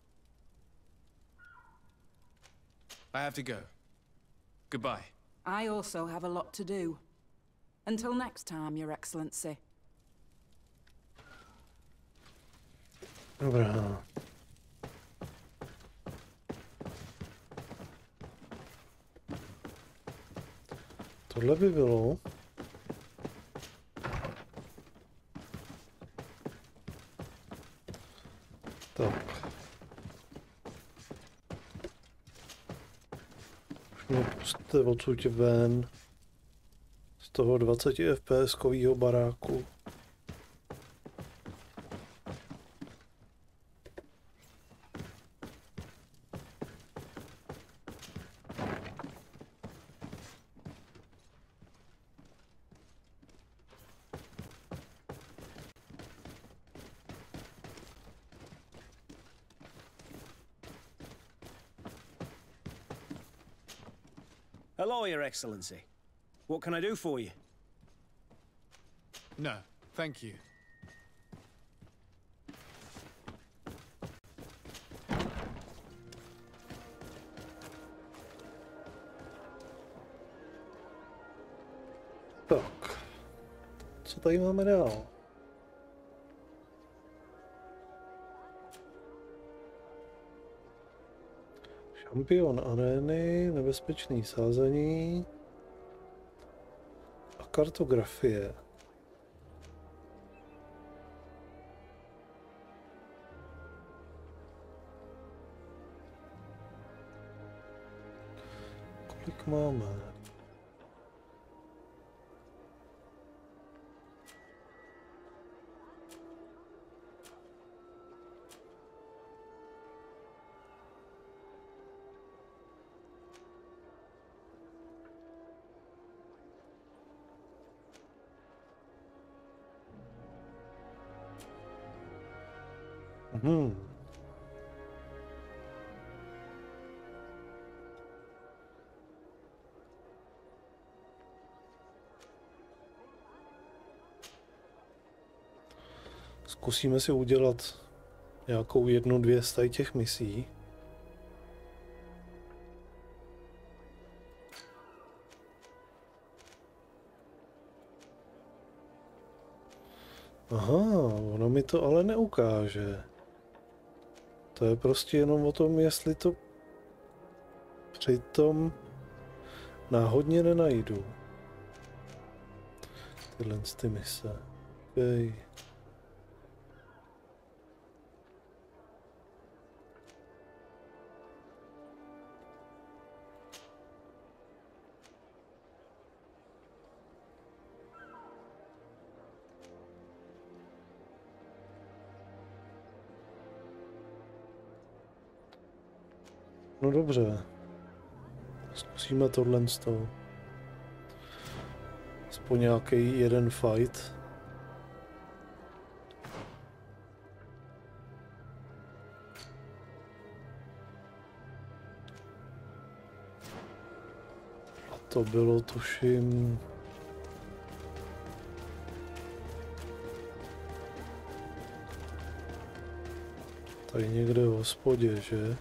I have to go. Goodbye. I also have a lot to do. Until next time, Your Excellency. Dobrá. Tohle by bylo. Tak. Už mě pusťte odsud ven z toho 20 FPS-kovýho baráku. Hello, Your Excellency. What can I do for you? No, thank you. Tak. Co tady máme dál? Šampion arény, nebezpečný sázení a kartografie. Kolik máme? Zkusíme si udělat nějakou 1-2 z těch misí. Aha, ono mi to ale neukáže. To je prostě jenom o tom, jestli to přitom náhodně nenajdu. Tyhle ty mise. Okay. No dobře, zkusíme tohle z toho. Aspoň nějaký jeden fight. A to bylo, tuším... tady někde v hospodě, že?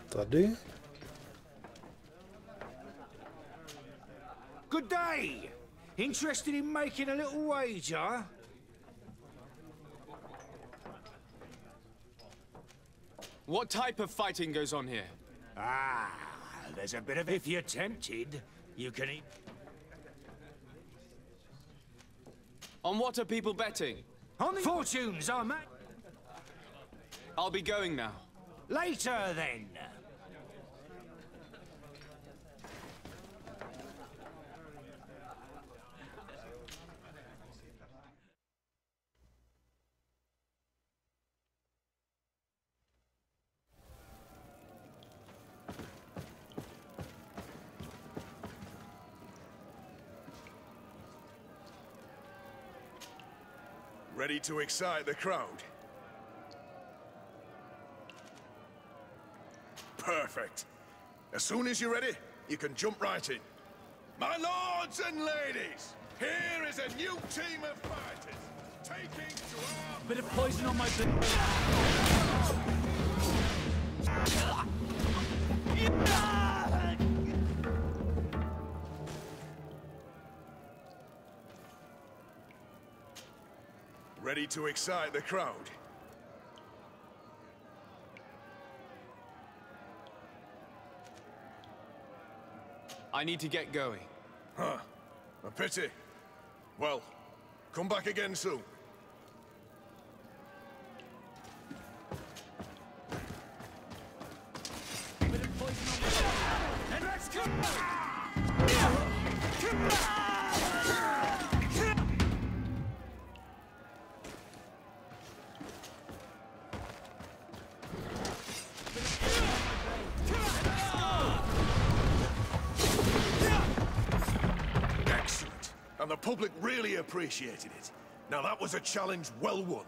Tady? Good day! Interested in making a little wager? What type of fighting goes on here? Ah, there's a bit of... If you're tempted, you can eat... On what are people betting? On the fortunes are made. I'll be going now. Later, then. Ready to excite the crowd? Perfect. As soon as you're ready, you can jump right in. My lords and ladies, here is a new team of fighters, taking to our... Bit of poison on my... Ready to excite the crowd? I need to get going. Huh. A pity. Well, come back again soon. And let's come! Excellent. And the public really appreciated it. Now that was a challenge well won.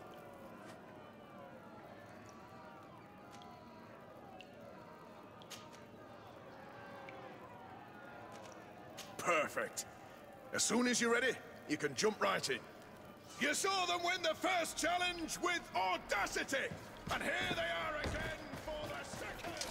Perfect. As soon as you're ready, you can jump right in. You saw them win the first challenge with audacity! And here they are again for the second!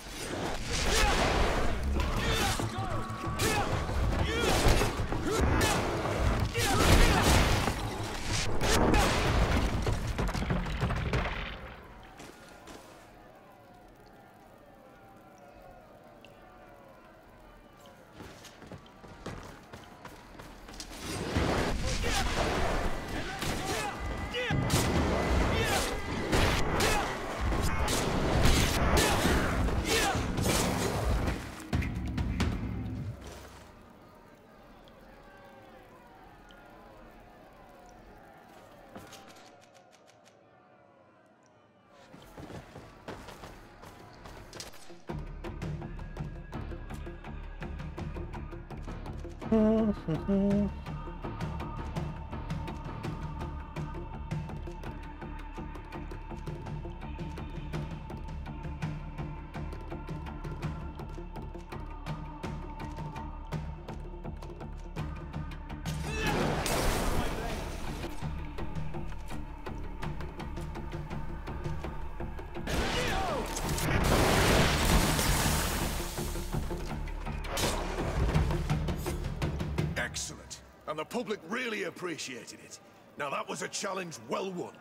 Excellent. And the public really appreciated it. Now that was a challenge well won.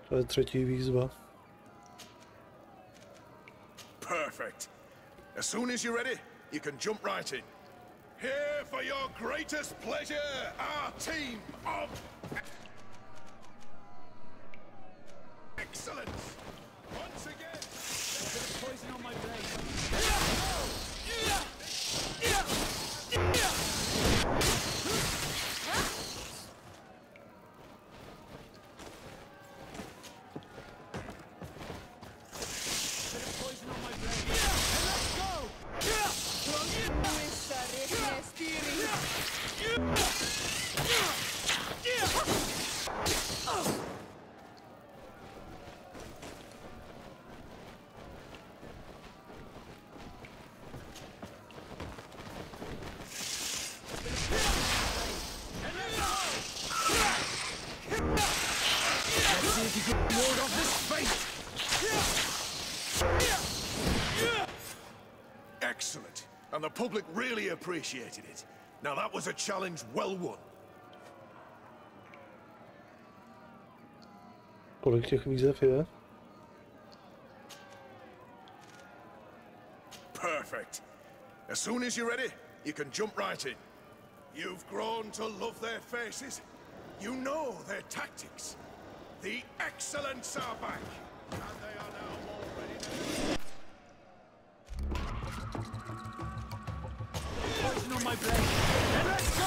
To je třetí výzva. Perfect. As soon as you're ready, you can jump right in. Here for your greatest pleasure, our team of excellence. Once again, there's a bit of poison on my blade. public really appreciated it. Now that was a challenge well won. Kolik těch výzev je? Perfect. As soon as you're ready, you can jump right in. You've grown to love their faces. You know their tactics. The excellents are back, and they are now all ready to... Poison on my blade. Then let's go!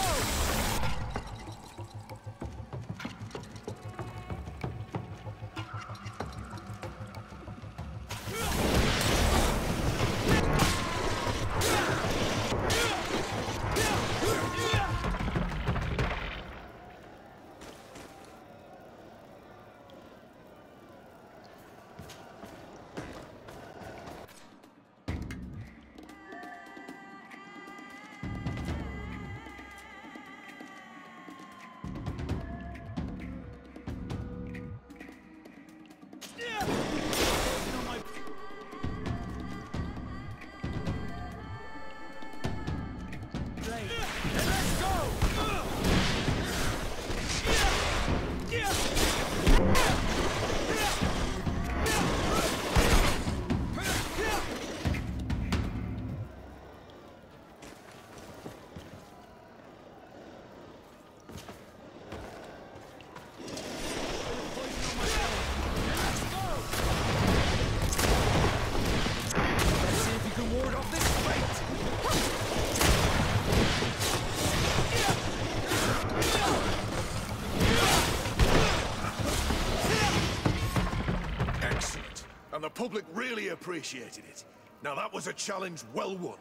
The public really appreciated it. Now that was a challenge well won.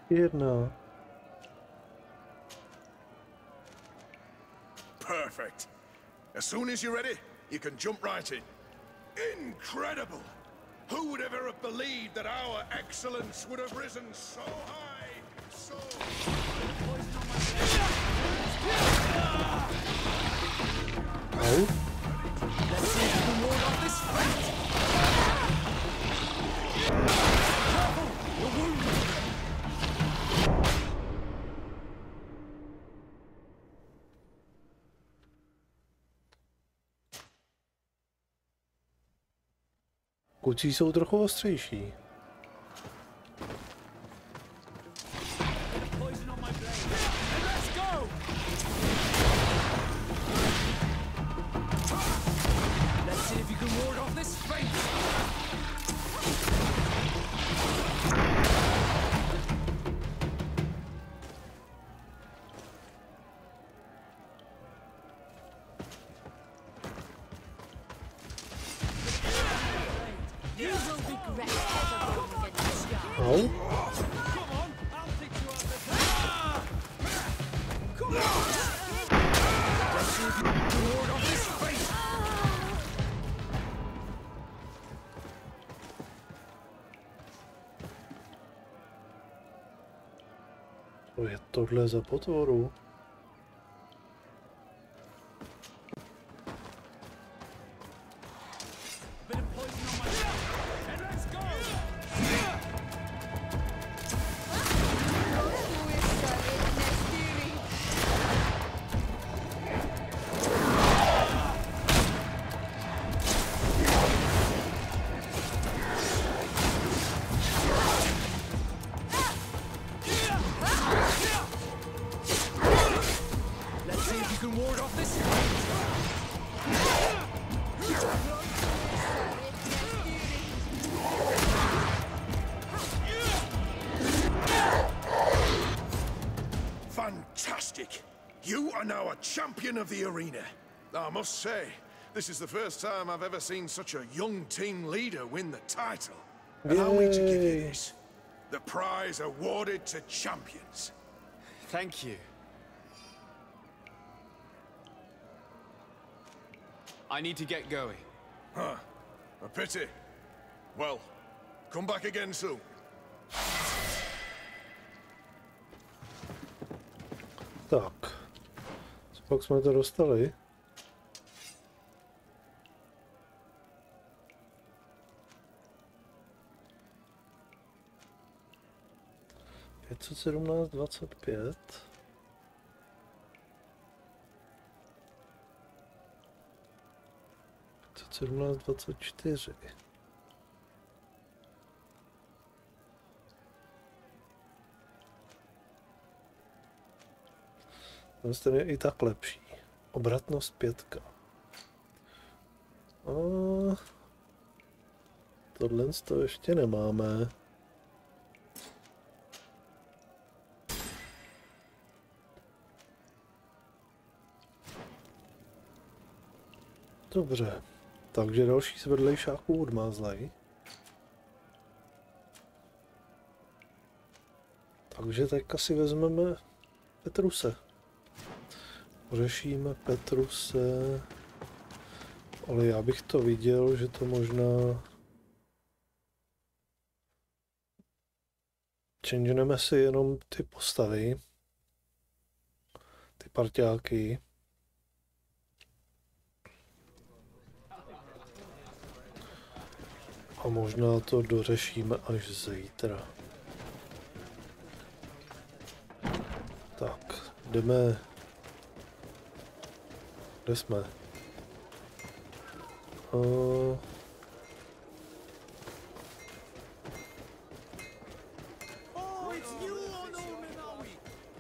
Jedna. Perfect. As soon as you're ready, you can jump right in. Incredible! Who would ever have believed that our excellence would have risen so high, so... Oh? Let's see if you can ward off this fight! Careful! You're wounded! Kucí jsou trochu ostřejší. Co je tohle za potvoru? Fantastic! You are now a champion of the arena. I must say, this is the first time I've ever seen such a young team leader win the title. Allow me to give you this. The prize awarded to champions. Thank you. I need to get going. Huh. A pity. Well, come back again soon. Tak. Co pak jsme to dostali? 517, 25. To 17, 24. Ten je i tak lepší. Obratnost 5. A tohle to ještě nemáme. Dobře, takže další z vedlejšáků odmázlej. Takže teďka si vezmeme Petruse. Řešíme Petruse, ale já bych to viděl, že to možná... Changeneme si jenom ty postavy, ty parťáky. A možná to dořešíme až zítra. Tak, jdeme. Kde jsme?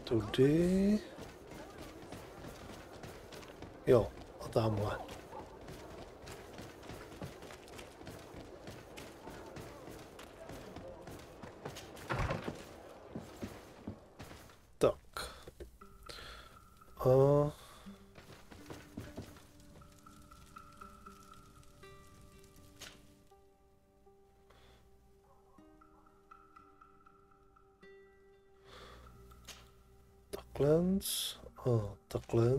Tudy. Jo, a tamhle. Tak. A takhle.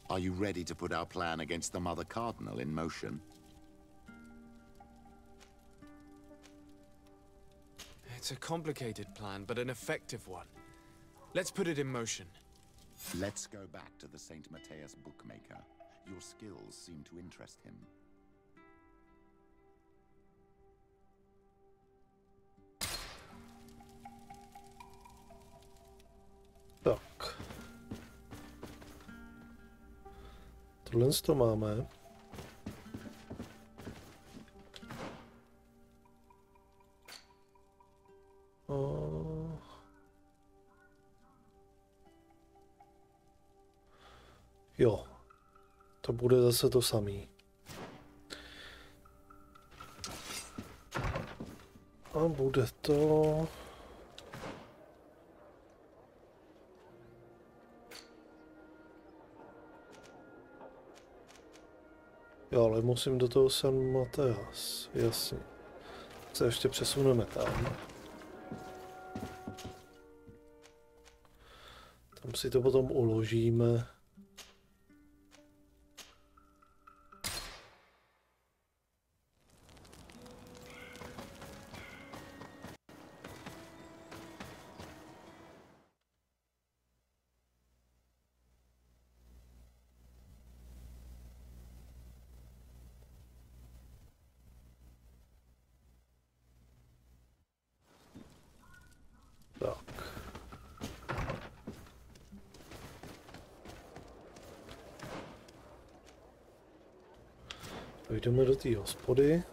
Are you ready to put our plan against the Mother Cardinal in motion? It's a complicated plan, but an effective one. Let's put it in motion. Let's go back to the St. Matthias bookmaker. Your skills seem to interest him. Tak. Tohle to máme. Jo, to bude zase to samý. A bude to... Jo, ale musím do toho San Mateas, jasně. Se ještě přesuneme tam. Tam si to potom uložíme. Jdeme do té hospody.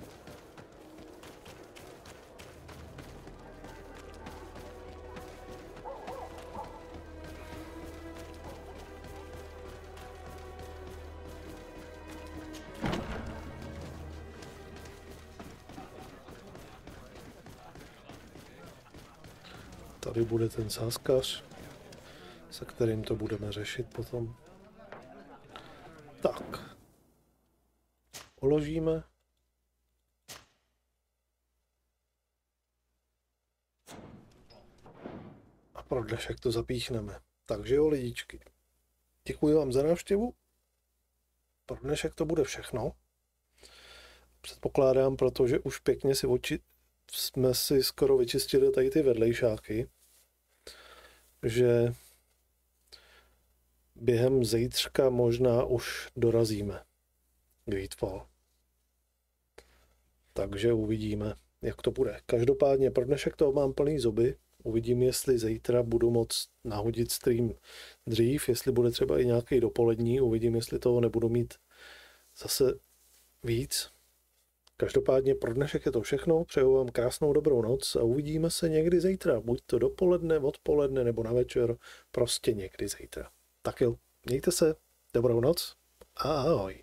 Tady bude ten sázkař, se kterým to budeme řešit potom. Tak. Uložíme. A pro dnešek to zapíchneme. Takže jo, lidičky. Děkuji vám za návštěvu. Pro dnešek to bude všechno. Předpokládám, protože už pěkně jsme si skoro vyčistili tady ty vedlejšáky. že během zítřka možná už dorazíme GreedFall. Takže uvidíme, jak to bude. Každopádně pro dnešek toho mám plný zuby. Uvidím, jestli zítra budu moct nahodit stream dřív, jestli bude třeba i nějaký dopolední. Uvidím, jestli toho nebudu mít zase víc. Každopádně pro dnešek je to všechno. Přeju vám krásnou dobrou noc a uvidíme se někdy zítra. Buď to dopoledne, odpoledne nebo na večer. Prostě někdy zítra. Tak jo, mějte se, dobrou noc a ahoj.